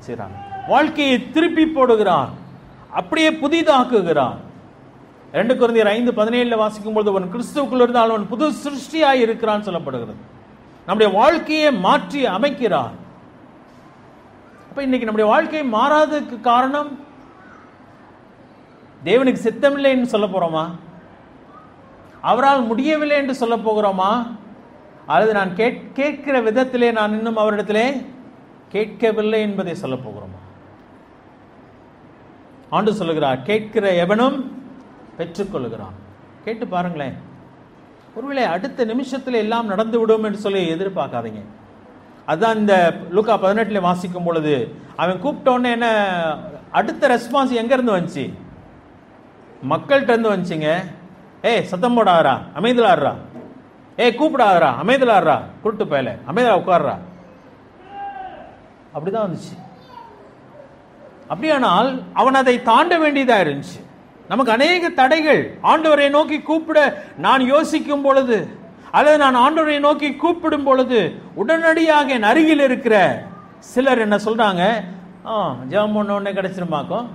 S1: செய்றான். வாழ்க்கையை திருப்பி போடுகிறான், அப்படியே புதிதாக்குகிறான். 2 கொரிந்தியர் 5:17 வாசிக்கும் பொழுது, அவன் கிறிஸ்துவுக்குள் இருந்தால் அவன் புது சிருஷ்டியாய் இருக்கிறான் சொல்லப்படுகிறது. நம்முடைய வாழ்க்கையை மாற்றி அமைக்கிறான். அப்ப இன்னைக்கு நம்முடைய வாழ்க்கை மாறாததுக்கு காரணம் தேவனுக்கு சித்தமில்லை என்று சொல்ல போறோமா? அவரால் முடியவில்லை என்று சொல்ல போகிறோமா? அல்லது நான் கேட்கிற விதத்திலே நான் இன்னும் அவரிடத்திலே கேட்கவில்லை என்பதை சொல்ல போகிறோமா? ஆண்டு சொல்லுகிறார், கேட்கிற எவனும் பெற்றுக்கொள்கிறான். கேட்டு பாருங்களேன். ஒருவேளை அடுத்த நிமிஷத்தில் எல்லாம் நடந்து விடும் என்று சொல்லி எதிர்பார்க்காதீங்க. அதுதான் இந்த லூக்கா 18 வாசிக்கும் பொழுது அவன் கூப்பிட்டோன்னே என்ன அடுத்த ரெஸ்பான்ஸ் எங்க இருந்து வந்துச்சு? மக்கள்கிட்ட இருந்து வந்துச்சுங்க. ஏய் சத்தம் போடாதரா, அமைதலாடுறா, ஏய் கூப்பிடாதரா, அமைதலாடுறா, கூப்பிட்டு போயல அமைதலா உட்கார்றா, அப்படிதான் வந்துச்சு. அப்படியானால் அவன் அதை தாண்ட வேண்டியதா இருந்துச்சு. நமக்கு அநேக தடைகள் ஆண்டவரை நோக்கி கூப்பிட நான் யோசிக்கும் பொழுது, அல்லது நான் ஆண்டவரை நோக்கி கூப்பிடும் பொழுது உடனடியாக என் அருகில் இருக்கிற சிலர் என்ன சொல்றாங்க, ஜெபம் பண்ண உடனே கிடைச்சிருமாக்கும்,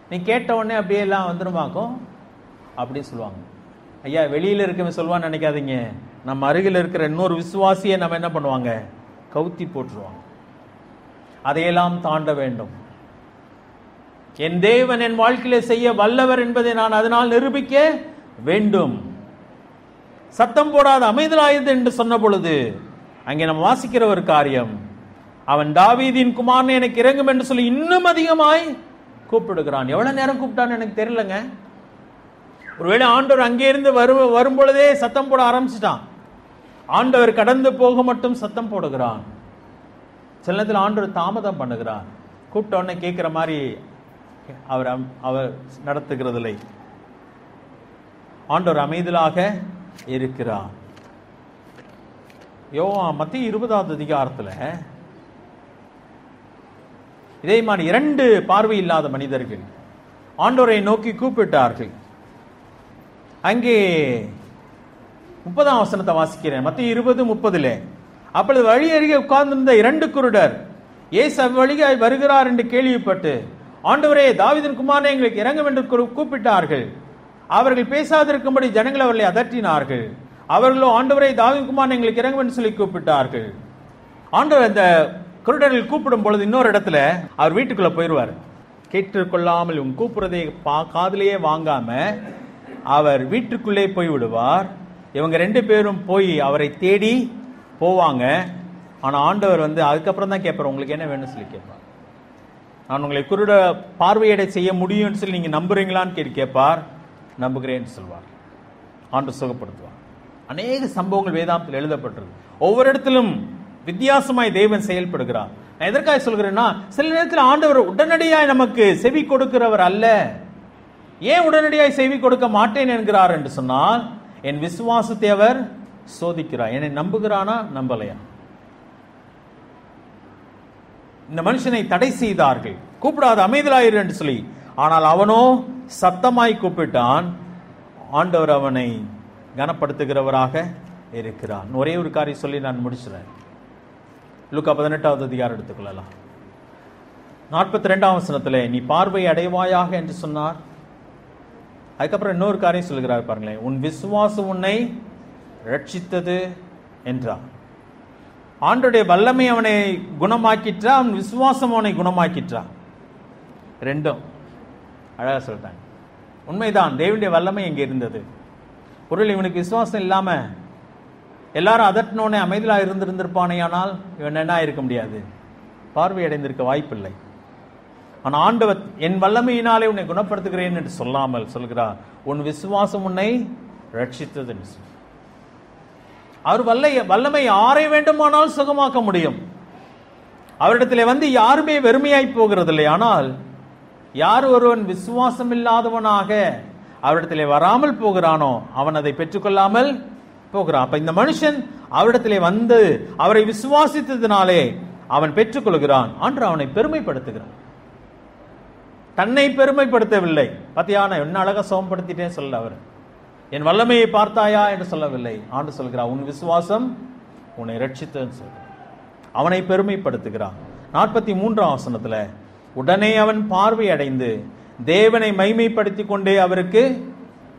S1: நீ கேட்ட உடனே அப்படியே எல்லாம் வந்துருமாக்கும் அப்படி சொல்லுவாங்க. ஐயா, வெளியில இருக்கவன் சொல்லுவான்னு நினைக்காதீங்க. நம்ம அருகில் இருக்கிற இன்னொரு விசுவாசியை நம்ம என்ன பண்ணுவாங்க? கவுத்தி போட்டுருவாங்க. அதையெல்லாம் தாண்ட வேண்டும். என் தேவன் என் வாழ்க்கையில செய்ய வல்லவர் என்பதை நான் அதனால் நிரூபிக்க வேண்டும். சத்தம் போடாத அமைதலாயது என்று சொன்ன பொழுது அங்கே நம்ம வாசிக்கிற ஒரு காரியம், அவன் தாவீதின் குமாரனை எனக்கு இறங்கும் என்று சொல்லி இன்னும் அதிகமாய் கூப்பிடுகிறான். எவ்வளவு நேரம் கூப்பிட்டான்னு எனக்கு தெரியலங்க. ஒருவேளை ஆண்டவர் அங்கே இருந்து வரும் பொழுதே சத்தம் போட ஆரம்பிச்சுட்டான். ஆண்டவர் கடந்து போக மட்டும் சத்தம் போடுகிறான். சில நேரத்தில் ஆண்டவர் தாமதம் பண்ணுகிறான். கூப்பிட்ட உடனே கேட்கிற மாதிரி அவர் நடத்துகிறதில்லை. ஆண்டவர் அமைதலாக இருக்கிறார். மத்திய 20வது அதிகாரத்துல இதே மாதிரி 2 பார்வை இல்லாத மனிதர்கள் ஆண்டவரை நோக்கி கூப்பிட்டார்கள். அங்கே 30ஆம் வசனத்தை வாசிக்கிறேன். மத்திய 20:30. அப்பொழுது வழி அருகே உட்கார்ந்திருந்த 2 குருடர் இயேசு அவ்வழியாய் வருகிறார் என்று கேள்விப்பட்டு, ஆண்டவரே தாவீதின் குமாரனை எங்களுக்கு இறங்கும் என்று கூப்பிட்டார்கள். அவர்கள் பேசாதிருக்கும்படி ஜனங்கள் அவர்களை அதட்டினார்கள். அவர்களோ, ஆண்டவரே தாவீதின் குமாரனை எங்களுக்கு இறங்கும் என்று சொல்லி கூப்பிட்டார்கள். ஆண்டவர் அந்த குருடர்கள் கூப்பிடும் பொழுது இன்னொரு இடத்துல அவர் வீட்டுக்குள்ள போயிடுவார். கேட்டுக்கொள்ளாமல் இவங்க கூப்பிடுறதை காதிலேயே வாங்காம அவர் வீட்டுக்குள்ளே போய் விடுவார். இவங்க 2 பேரும் போய் அவரை தேடி போவாங்க. ஆனா ஆண்டவர் அதுக்கப்புறம் தான் கேட்பார், உங்களுக்கு என்ன வேணும்னு சொல்லி கேட்பார். நான் உங்களை குருட பார்வையடை செய்ய முடியும்னு சொல்லி நீங்க நம்புறீங்களான்னு கேட்பார். நம்புகிறேன்னு சொல்வார். ஆண்டவர் சுகப்படுத்துவார். அநேக சம்பவங்கள் வேதாந்தத்தில் எழுதப்பட்டிருக்கு. ஒவ்வொரு இடத்திலும் வித்தியாசமாய் தேவன் செயல்படுகிறார். நான் எதற்காக சொல்கிறேன்னா, சில நேரத்தில் ஆண்டவர் உடனடியாய் நமக்கு செவி கொடுக்கிறவர் அல்ல. ஏன் உடனடியாய் செவி கொடுக்க மாட்டேன் என்கிறார் என்று சொன்னால், என் விசுவாசத்தை அவர் சோதிக்கிறார். என்னை நம்புகிறானா நம்பலையா? இந்த மனுஷனை தடை செய்தார்கள், கூப்பிடாத அமைதலாயிரு என்று சொல்லி. ஆனால் அவனோ சத்தமாய் கூப்பிட்டான். ஆண்டவர் அவனை கனப்படுத்துகிறவராக இருக்கிறார். ஒரே ஒரு காரியம் சொல்லி நான் முடிச்சுறேன். லூக்கா 18வது அதிகாரம் எடுத்துக்கொள்ளலாம். 42ஆம் வசனத்திலே நீ பார்வை அடைவாயாக என்று சொன்னார். அதுக்கப்புறம் இன்னொரு காரியம் சொல்கிறார் பாருங்களேன், உன் விசுவாசம் உன்னை ரட்சித்தது என்றார். ஆண்டவருடைய வல்லமை அவனை குணமாக்கிற்றா, அவன் விசுவாசம் அவனை குணமாக்கிற்றா? ரெண்டும் அழகா சொல்லிட்டாங்க. உண்மைதான், தேவனுடைய வல்லமை எங்கே இருந்தது. பொருள் இவனுக்கு விசுவாசம் இல்லாம எல்லாரும் அதட்டினோடனே அமைதியாக இருந்திருப்பானே, ஆனால் இவன் என்ன இருக்க முடியாது, பார்வை அடைந்திருக்க வாய்ப்பில்லை. ஆனால் ஆண்டவர் என் வல்லமையினாலே உன்னை குணப்படுத்துகிறேன் என்று சொல்லாமல் சொல்கிறார், உன் விசுவாசம் உன்னை ரட்சித்தது என்று சொல். அவர் வல்லமை யாரை வேண்டுமானால் சுகமாக்க முடியும். அவரிடத்தில் வந்து யாருமே வெறுமையாய் போகிறதில்லை. ஆனால் யார் ஒருவன் விசுவாசம் இல்லாதவனாக அவரிடத்திலே வராமல் போகிறானோ அவன் அதை பெற்றுக்கொள்ளாமல் போகிறான். அப்ப இந்த மனுஷன் அவரிடத்திலே வந்து அவரை விசுவாசித்ததினாலே அவன் பெற்றுக்கொள்கிறான். அன்று அவனை பெருமைப்படுத்துகிறான், தன்னை பெருமைப்படுத்தவில்லை. பத்தியான என்ன அழகா சோம்படுத்திட்டேன் சொல்ல, அவர் என் வல்லமையை பார்த்தாயா என்று சொல்லவில்லை. ஆண்டு சொல்கிறார், உன் விசுவாசம் உன்னை ரட்சித்தன்னு சொல்கிறார். அவனை பெருமைப்படுத்துகிறான். 43ஆம் வசனத்துல உடனே அவன் பார்வை அடைந்து தேவனை மைமைப்படுத்தி கொண்டே அவருக்கு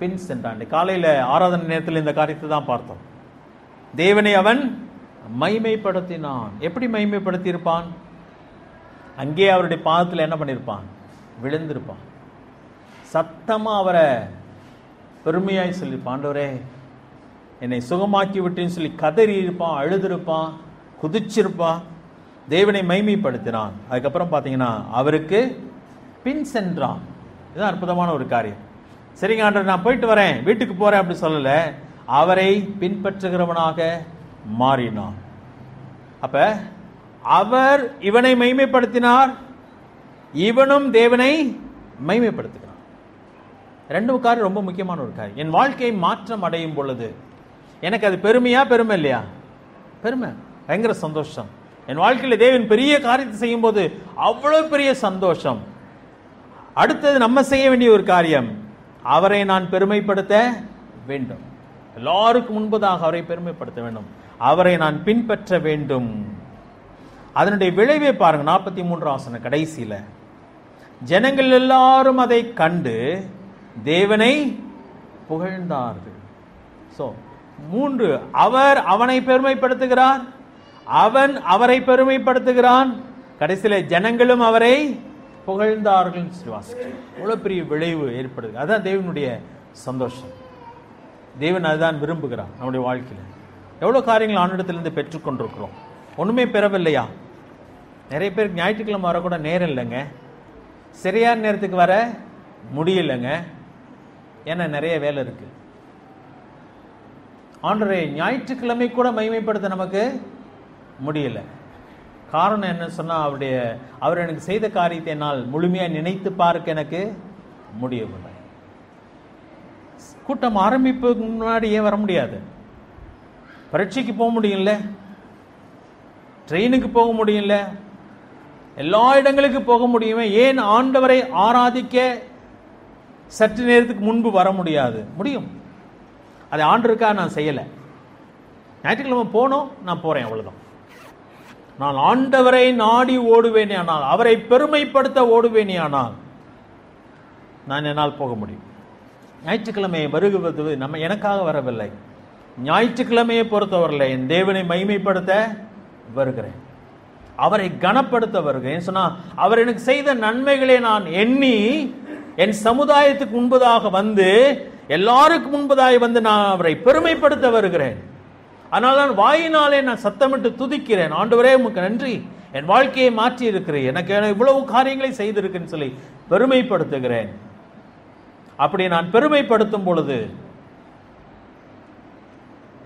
S1: பின் சென்றான். காலையில ஆராதனை நேரத்தில் இந்த காரியத்தை தான் பார்த்தோம். தேவனை அவன் மைமைப்படுத்தினான். எப்படி மைமைப்படுத்தி இருப்பான்? அங்கே அவருடைய பாதத்தில் என்ன பண்ணிருப்பான்? விழுந்திருப்பான். சத்தமா அவரை பெருமையாய் சொல்லியிருப்பான், ஆண்டவரே என்னை சுகமாக்கி விட்டேன்னு சொல்லி கதறி இருப்பான், அழுதிருப்பான், குதிச்சிருப்பான். தேவனை மைமைப்படுத்தினான். அதுக்கப்புறம் பார்த்தீங்கன்னா அவருக்கு பின் சென்றான். இதுதான் அற்புதமான ஒரு காரியம். சரிங்க ஆண்டவர், நான் போயிட்டு வரேன், வீட்டுக்கு போறேன் அப்படி சொல்லல, அவரை பின்பற்றுகிறவனாக மாறினான். அப்ப அவர் இவனை மைமைப்படுத்தினார், இவனும் தேவனை மைமைப்படுத்துகிறான். ரெண்டு காரியம் ரொம்ப முக்கியமான ஒரு காரியம். என் வாழ்க்கை மாற்றம் அடையும் பொழுது எனக்கு அது பெருமையா பெருமை இல்லையா? பெருமை, பயங்கர சந்தோஷம். என் வாழ்க்கையில் தேவன் பெரிய காரியத்தை செய்யும் போது அவ்வளவு பெரிய சந்தோஷம். அடுத்தது நம்ம செய்ய வேண்டிய ஒரு காரியம், அவரை நான் பெருமைப்படுத்த வேண்டும். எல்லாருக்கும் முன்பதாக அவரை பெருமைப்படுத்த வேண்டும், அவரை நான் பின்பற்ற வேண்டும். அதனுடைய விளைவை பாருங்க. 43ஆம் வசனம் கடைசியில ஜனங்கள் எல்லாரும் அதை கண்டு தேவனை புகழ்ந்தார்கள். சோ 3, அவர் அவனை பெருமைப்படுத்துகிறார், அவன் அவரை பெருமைப்படுத்துகிறான், கடைசியில ஜனங்களும் அவரை புகழ்ந்தார்கள். எவ்வளவு பெரிய விளைவு ஏற்படுது. அதுதான் தேவனுடைய சந்தோஷம். தேவன் அதுதான் விரும்புகிறார். நம்முடைய வாழ்க்கையில் எவ்வளவு காரியங்கள் ஆண்டிடத்திலிருந்து பெற்றுக்கொண்டிருக்கிறோம். ஒண்ணுமே பெறவில்லையா? நிறைய பேருக்கு ஞாயிற்றுக்கிழமை வரக்கூட நேரம் இல்லைங்க, சரியான நேரத்துக்கு வர முடியலைங்க, ஏன்னா நிறைய வேலை இருக்கு. ஆண்டவரே ஞாயிற்றுக்கிழமை கூட மகிமைப்படுத்த நமக்கு முடியல. காரணம் என்ன சொன்னா, அவர் எனக்கு செய்த காரியத்தை என்னால் முழுமையா நினைத்து பார்க்க எனக்கு முடியவில்லை. கூட்டம் ஆரம்பிப்புக்கு முன்னாடியே வர முடியாது. பரீட்சைக்கு போக முடியல, ட்ரெயினுக்கு போக முடியல, எல்லா இடங்களுக்கு போக முடியுமே. ஏன் ஆண்டவரை ஆராதிக்க சற்று நேரத்துக்கு முன்பு வர முடியாது? முடியும். அதை ஆண்டவருக்காக நான் செய்யல. ஞாயிற்றுக்கிழமை போனோம், நான் போறேன், அவ்வளவுதான். நான் ஆண்டவரை நாடி ஓடுவேனே ஆனால், அவரை பெருமைப்படுத்த ஓடுவேனே ஆனால் நான் என்னால் போக முடியும். ஞாயிற்றுக்கிழமையை வருகிறது நம்ம எனக்காக வரவில்லை. ஞாயிற்றுக்கிழமையை பொறுத்தவரையில் என் தேவனை மகிமைப்படுத்த வருகிறேன், அவரை கனப்படுத்த வருகிறேன். சொன்னா அவர் எனக்கு செய்த நன்மைகளை நான் எண்ணி என் சமுதாயத்துக்கு முன்பதாக வந்து, எல்லாருக்கும் முன்பதாக வந்து நான் அவரை பெருமைப்படுத்த வருகிறேன். அதனால தான் வாயினாலே நான் சத்தமிட்டு துதிக்கிறேன், ஆண்டவரே உமக்கு நன்றி, என் வாழ்க்கையை மாற்றி இருக்கிறேன், எனக்கு இவ்வளவு காரியங்களை செய்திருக்கேன்னு சொல்லி பெருமைப்படுத்துகிறேன். அப்படி நான் பெருமைப்படுத்தும் பொழுது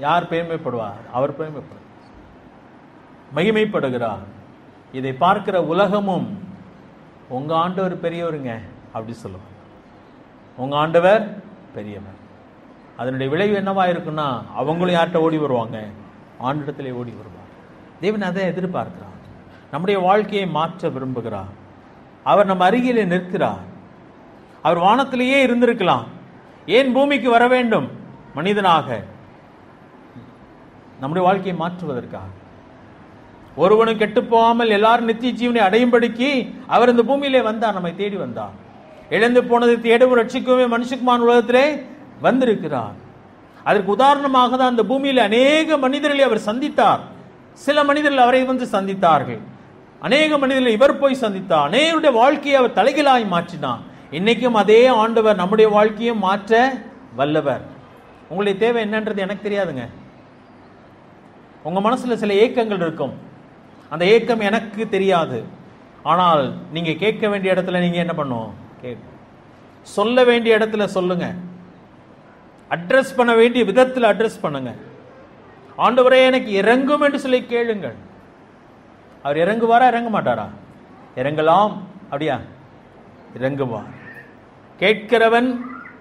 S1: யார் பெருமைப்படுவார்? அவர் பெருமைப்படுவார், மகிமைப்படுகிறார். இதை பார்க்கிற உலகமும் உங்க ஆண்டவர் பெரியவருங்க அப்படி சொல்லுவாங்க. உங்க ஆண்டவர் பெரியவர். அதனுடைய விளைவு என்னவா இருக்குன்னா, அவங்களும் யார்கிட்ட ஓடி வருவாங்க? ஆண்டிடத்திலே ஓடி வருவாங்க. தேவன் அதை எதிர்பார்க்கிறார். நம்முடைய வாழ்க்கையை மாற்ற விரும்புகிறார். அவர் நம்ம அருகிலே நிற்கிறார். அவர் வானத்திலேயே இருந்திருக்கலாம், ஏன் பூமிக்கு வர வேண்டும்? மனிதனாக நம்முடைய வாழ்க்கையை மாற்றுவதற்காக. ஒருவனும் கெட்டு போகாமல் எல்லாரும் நித்திய ஜீவனை அடையும்படிக்கு அவர் இந்த பூமியிலே வந்தார், நம்மை தேடி வந்தார். இழந்து போனதை தேடவும் ரட்சிக்கவே மனுஷகுமாரன் உலகத்திலே வந்திருக்கிறார். அதற்கு உதாரணமாக தான் அந்த பூமியில் அநேக மனிதர்களை அவர் சந்தித்தார். சில மனிதர்கள் அவரை வந்து சந்தித்தார்கள், அநேக மனிதர்கள் இவர் போய் சந்தித்தார். அநேகருடைய வாழ்க்கையை அவர் தலைகளாய் மாற்றினார். இன்னைக்கும் அதே ஆண்டவர் நம்முடைய வாழ்க்கையை மாற்ற வல்லவர். உங்களுடைய தேவை என்னன்றது எனக்கு தெரியாதுங்க. உங்க மனசுல சில ஏக்கங்கள் இருக்கும், அந்த ஏக்கம் எனக்கு தெரியாது. ஆனால் நீங்க கேட்க வேண்டிய இடத்துல நீங்க என்ன பண்ணும், சொல்ல வேண்டிய இடத்துல சொல்லுங்க, அட்ரஸ் பண்ண வேண்டிய விதத்தில் அட்ரஸ் பண்ணுங்க. ஆண்டவரே எனக்கு இறங்கும் என்று சொல்லி கேளுங்கள். அவர் இறங்குவாரா இறங்க மாட்டாரா? இறங்கலாம். அப்படியா? இறங்குவார். கேட்கிறவன்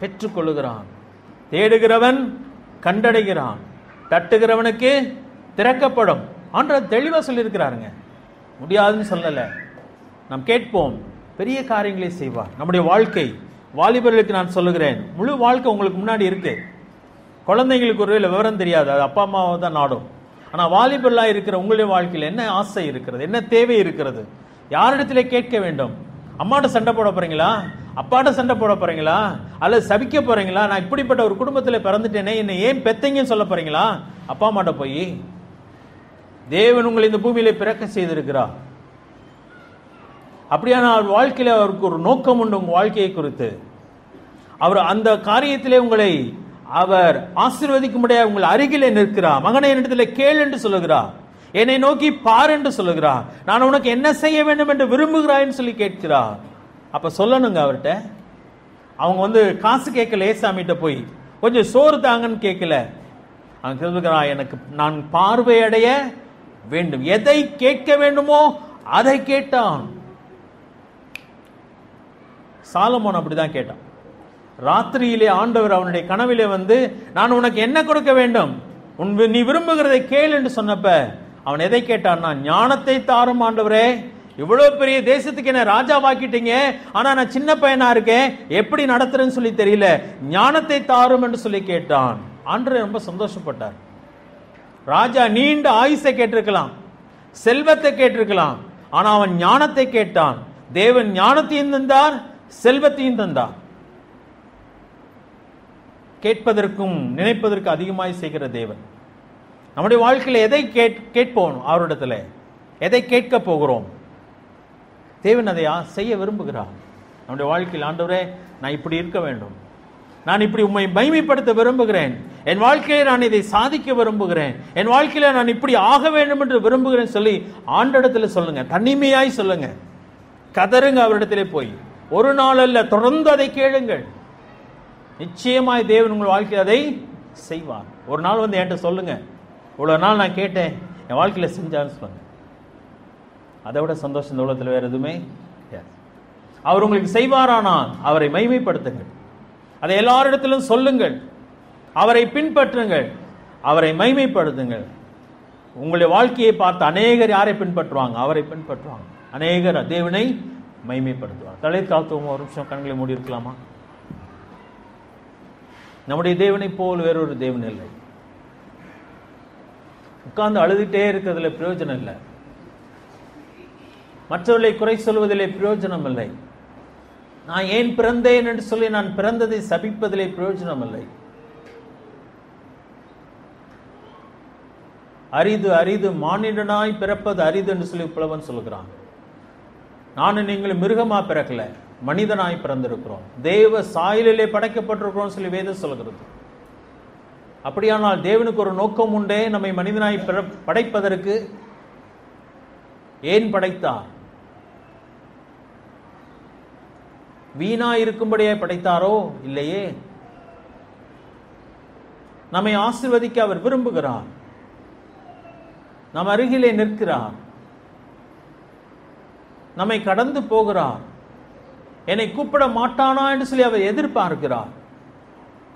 S1: பெற்றுக்கொள்ளுகிறான், தேடுகிறவன் கண்டடைகிறான், தட்டுகிறவனுக்கு திறக்கப்படும். ஆண்டவர் தெளிவா சொல்லியிருக்கிறாருங்க. முடியாதுன்னு சொல்லல. நாம் கேட்போம், பெரிய காரியங்களை செய்வார். நம்முடைய வாழ்க்கை, வாலிபர்களுக்கு நான் சொல்லுகிறேன், முழு வாழ்க்கை உங்களுக்கு முன்னாடி இருக்கு. குழந்தைங்களுக்கு ஒரு விவரம் தெரியாது, அது அப்பா அம்மாவை தான் நாடும். ஆனால் வாலிபர்களாக இருக்கிற உங்களுடைய வாழ்க்கையில் என்ன ஆசை இருக்கிறது, என்ன தேவை இருக்கிறது, யாரிடத்திலே கேட்க வேண்டும்? அம்மாட்ட சண்டை போட போறீங்களா, அப்பாட்ட சண்டை போட போறீங்களா, அல்லது சபிக்க போறீங்களா? நான் இப்படிப்பட்ட ஒரு குடும்பத்தில் பிறந்துட்டேனே, என்னை ஏன் பெத்தீங்கன்னு சொல்ல போறீங்களா? அப்பா அம்மாட்ட போய் தேவன் உங்களை இந்த பூமியிலே பிறக்க செய்திருக்கிறார். அப்படியான அவர் வாழ்க்கையில அவருக்கு ஒரு நோக்கம் உண்டு. உங்க வாழ்க்கையை குறித்து அவர் அந்த காரியத்திலே உங்களை அவர் ஆசீர்வதிக்கும்படியாக உங்கள் அருகிலே நிற்கிறார். மகனை என்னிடத்தில் கேள் என்று சொல்லுகிறார், என்னை நோக்கி பார் என்று சொல்லுகிறார், நான் உனக்கு என்ன செய்ய வேண்டும் என்று விரும்புகிறாய்ன்னு சொல்லி கேட்கிறார். அப்ப சொல்லணுங்க அவர்கிட்ட. அவங்க வந்து காசு கேட்கல, ஏசாமிட்ட போய் கொஞ்சம் சோறு தாங்கன்னு கேட்கல. அவன் சொல்லுகிறான், எனக்கு நான் பார்வையடைய வேண்டும். எதை கேட்க வேண்டுமோ அதை கேட்டான். சாலமோன் அப்படிதான் கேட்டான். ராத்திரியிலே ஆண்டவர் அவனுடைய கனவிலே வந்து, நான் உனக்கு என்ன கொடுக்க வேண்டும், நீ விரும்புகிறதை கேள் என்று சொன்னப்ப அவன் எதை கேட்டான்னா, ஞானத்தை தாரும் ஆண்டவரே, இவ்வளவு பெரிய தேசத்துக்கு என்ன ராஜாவாக்கிட்டீங்க, ஆனா நான் சின்ன பையனா இருக்கேன், எப்படி நடத்துறேன்னு சொல்லி தெரியல, ஞானத்தை தாரும் என்று சொல்லி கேட்டான். ஆண்டவர் ரொம்ப சந்தோஷப்பட்டார். ராஜா நீண்ட ஆயுசை கேட்டிருக்கலாம், செல்வத்தை கேட்டிருக்கலாம், ஆனா அவன் ஞானத்தை கேட்டான். தேவன் ஞானத்தையும் தந்தார், செல்வத்தையும் தந்தார். கேட்பதற்கும் நினைப்பதற்கு அதிகமாய் செய்கிற தேவன். நம்முடைய வாழ்க்கையில் எதை கேட்போம், அவரிடத்துல எதை கேட்க போகிறோம், தேவன் அதை செய்ய விரும்புகிறார். நம்முடைய வாழ்க்கையில் ஆண்டவரே நான் இப்படி இருக்க வேண்டும், நான் இப்படி உம்மை மகிமைப்படுத்த விரும்புகிறேன், என் வாழ்க்கையில நான் இதை சாதிக்க விரும்புகிறேன், என் வாழ்க்கையில நான் இப்படி ஆக வேண்டும் என்று விரும்புகிறேன் சொல்லி ஆண்டவரிடத்துல சொல்லுங்க. தனிமையாய் சொல்லுங்க, கதறுங்க அவரிடத்திலே போய். ஒரு நாள் அல்ல, தொடர்ந்து அதை கேளுங்கள். நிச்சயமாய் தேவன் உங்கள் வாழ்க்கையில் அதை செய்வார். ஒரு நாள் வந்து என்கிட்ட சொல்லுங்க, இவ்வளவு நாள் நான் கேட்டேன், என் வாழ்க்கையில செஞ்சான்னு சொல்லுங்க. அதை விட சந்தோஷம் இந்த உலகத்தில் வேற எதுவுமே. அவர் உங்களுக்கு செய்வாரானால் அவரை மகிமைப்படுத்துங்கள், அதை எல்லாரிடத்திலும் சொல்லுங்கள், அவரை பின்பற்றுங்கள், அவரை மகிமைப்படுத்துங்கள். உங்களுடைய வாழ்க்கையை பார்த்து அநேகர் யாரை பின்பற்றுவாங்க? அவரை பின்பற்றுவாங்க. அநேகர் தேவனை மகிமைப்படுத்துவார். தலை தாழ்த்துவோம், ஒரு நிமிஷம் கண்களை மூடி இருக்கலாமா? நம்முடைய தேவனை போல் வேறொரு தேவன் இல்லை. உட்கார்ந்து அழுதுட்டே இருக்கிறதுல பிரயோஜனம் இல்லை, மற்றவர்களை குறை சொல்வதிலே பிரயோஜனம் இல்லை, நான் ஏன் பிறந்தேன் என்று சொல்லி நான் பிறந்ததை சபிப்பதிலே பிரயோஜனம் இல்லை. அரிது அரிது மானிடனாய் பிறப்பது அரிது என்று சொல்லி புலவன் சொல்லுகிறான். நானும் நீங்களும் மிருகமா பிறக்கல, மனிதனாய் பிறந்திருக்கிறோம், தேவ சாயலிலே படைக்கப்பட்டிருக்கிறோம் சொல்லி வேதம் சொல்கிறது. அப்படியானால் தேவனுக்கு ஒரு நோக்கம் உண்டே, நம்மை மனிதனாய் படைப்பதற்கு. ஏன் படைத்தார்? வீணா இருக்கும்படியே படைத்தாரோ? இல்லையே. நம்மை ஆசீர்வதிக்க அவர் விரும்புகிறார், நம் அருகிலே நிற்கிறார், நம்மை கடந்து போகிறார். என்னை கூப்பிட மாட்டானா என்று சொல்லி அவர் எதிர்பார்க்கிறார்.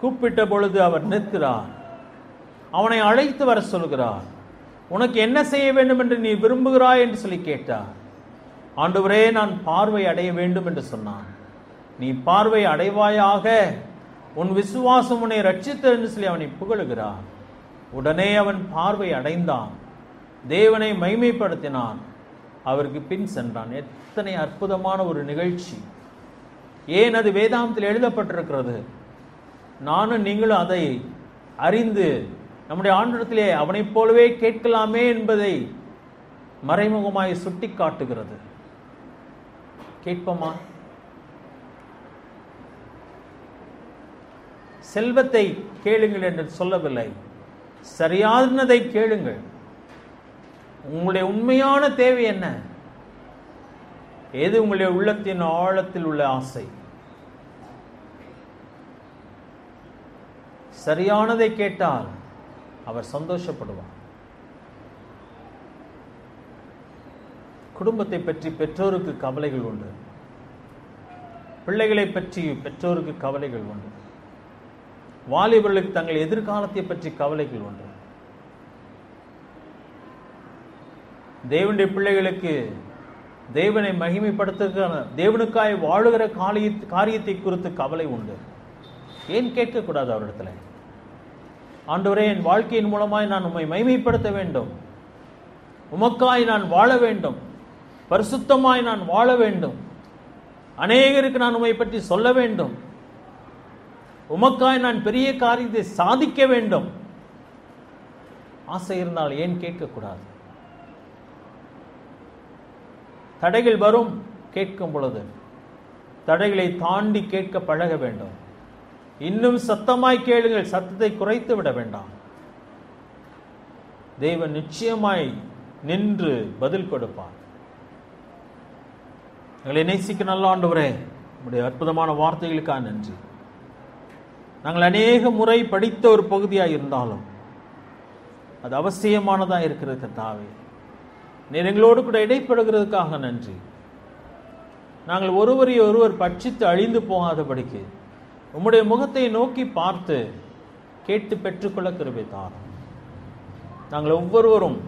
S1: கூப்பிட்ட பொழுது அவர் நிற்கிறார், அவனை அழைத்து வர சொல்கிறார். உனக்கு என்ன செய்ய வேண்டும் என்று நீ விரும்புகிறாய் என்று சொல்லி கேட்டார். ஆண்டவரே நான் பார்வை அடைய வேண்டும் என்று சொன்னான். நீ பார்வை அடைவாயாக, உன் விசுவாசம் உன்னை ரட்சித்தது என்று சொல்லி அவனை புகழுகிறார். உடனே அவன் பார்வை அடைந்தான், தேவனை மைமைப்படுத்தினான், அவருக்கு பின் சென்றான். எத்தனை அற்புதமான ஒரு நிகழ்ச்சி! ஏன் அது வேதாந்தத்தில் எழுதப்பட்டிருக்கிறது? நானும் நீங்களும் அதை அறிந்து நம்முடைய ஆண்டவரிடத்திலே அவனைப் போலவே கேட்கலாமே என்பதை மறைமுகமாய் சுட்டி காட்டுகிறது. கேட்போமா? செல்வத்தை கேளுங்கள் என்று சொல்லவில்லை, சரியானதை கேளுங்கள். உங்களுடைய உண்மையான தேவை என்ன? எது உங்களுடைய உள்ளத்தின் ஆழத்தில் உள்ள ஆசை? சரியானதை கேட்டால் அவர் சந்தோஷப்படுவார். குடும்பத்தை பற்றி பெற்றோருக்கு கவலைகள் உண்டு, பிள்ளைகளை பற்றி பெற்றோருக்கு கவலைகள் உண்டு, வாலிபர்களுக்கு தங்கள் எதிர்காலத்தை பற்றி கவலைகள் உண்டு. தேவனுடைய பிள்ளைகளுக்கு தேவனை மகிமைப்படுத்துகிற, தேவனுக்காய் வாழுகிற காரியத்தை குறித்து கவலை உண்டு. ஏன் கேட்கக்கூடாது அவரிடத்துல? ஆண்டவரே, என் வாழ்க்கையின் மூலமாய் நான் உம்மை மகிமைப்படுத்த வேண்டும், உமக்காய் நான் வாழ வேண்டும், பரிசுத்தமாய் நான் வாழ வேண்டும், அநேகருக்கு நான் உம்மை பற்றி சொல்ல வேண்டும், உமக்காய் நான் பெரிய காரியத்தை சாதிக்க வேண்டும். ஆசை இருந்தால் ஏன் கேட்கக்கூடாது? தடைகள் வரும், கேட்கும் பொழுது தடைகளை தாண்டி கேட்க பழக வேண்டும். இன்னும் சத்தமாய் கேளுங்கள், சத்தத்தை குறைத்து விட வேண்டாம். தேவன் நிச்சயமாய் நின்று பதில் கொடுப்பார். எங்களை நேசிக்க நல்ல ஆண்டவரே, உம்முடைய அற்புதமான வார்த்தைகளுக்காக நன்றி. நாங்கள் அநேக முறை படித்த ஒரு பகுதியாக இருந்தாலும் அது அவசியமானதாக இருக்கிறது கர்த்தாவே. நீர் எங்களோடு கூட இடைப்படுகிறதுக்காக நன்றி. நாங்கள் ஒருவரை ஒருவர் பட்சித்து அழிந்து போகாதபடிக்கு உம்முடைய முகத்தை நோக்கி பார்த்து கேட்டு பெற்றுக்கொள்ள கிருபை தாரும். நாங்கள் ஒவ்வொருவரும்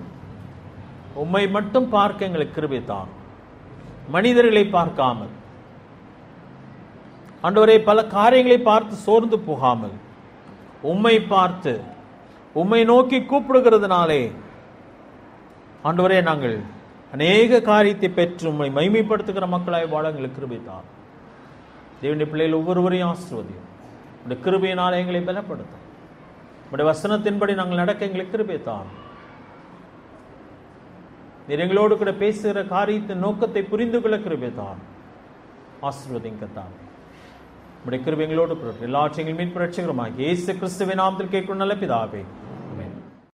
S1: உம்மை மட்டும் பார்க்க எங்களுக்கு கிருபை தாரும், மனிதர்களை பார்க்காமல். ஆண்டவரே, பல காரியங்களை பார்த்து சோர்ந்து போகாமல் உம்மை பார்த்து உம்மை நோக்கி கூப்பிடுகிறதுனாலே ஆண்டவரே, நாங்கள் அநேக காரியத்தை பெற்று உம்மை மகிமைப்படுத்துகிற மக்களாய் வாழ எங்களுக்கு கிருபை தாரும். தேவனுடைய பிள்ளைகள் ஒவ்வொருவரையும் ஆசீர்வதியும். உடைய கிருபையினால் எங்களை பலப்படுத்தும். உடைய வசனத்தின்படி நாங்கள் நடக்க எங்களுக்கு கிருபை தாரும். நீர் எங்களோடு கூட பேசுகிற காரியத்தின் நோக்கத்தை புரிந்து கொள்ள கிருபை தாரும். ஆசீர்வதிங்க கர்த்தாவே. உடைய கிருபை எங்களோடு எல்லாவற்றையும் மீட்பு ரட்சகருமாகிய இயேசு கிறிஸ்துவின் நாமத்தில் கேட்கும் நல்ல பிதாவே.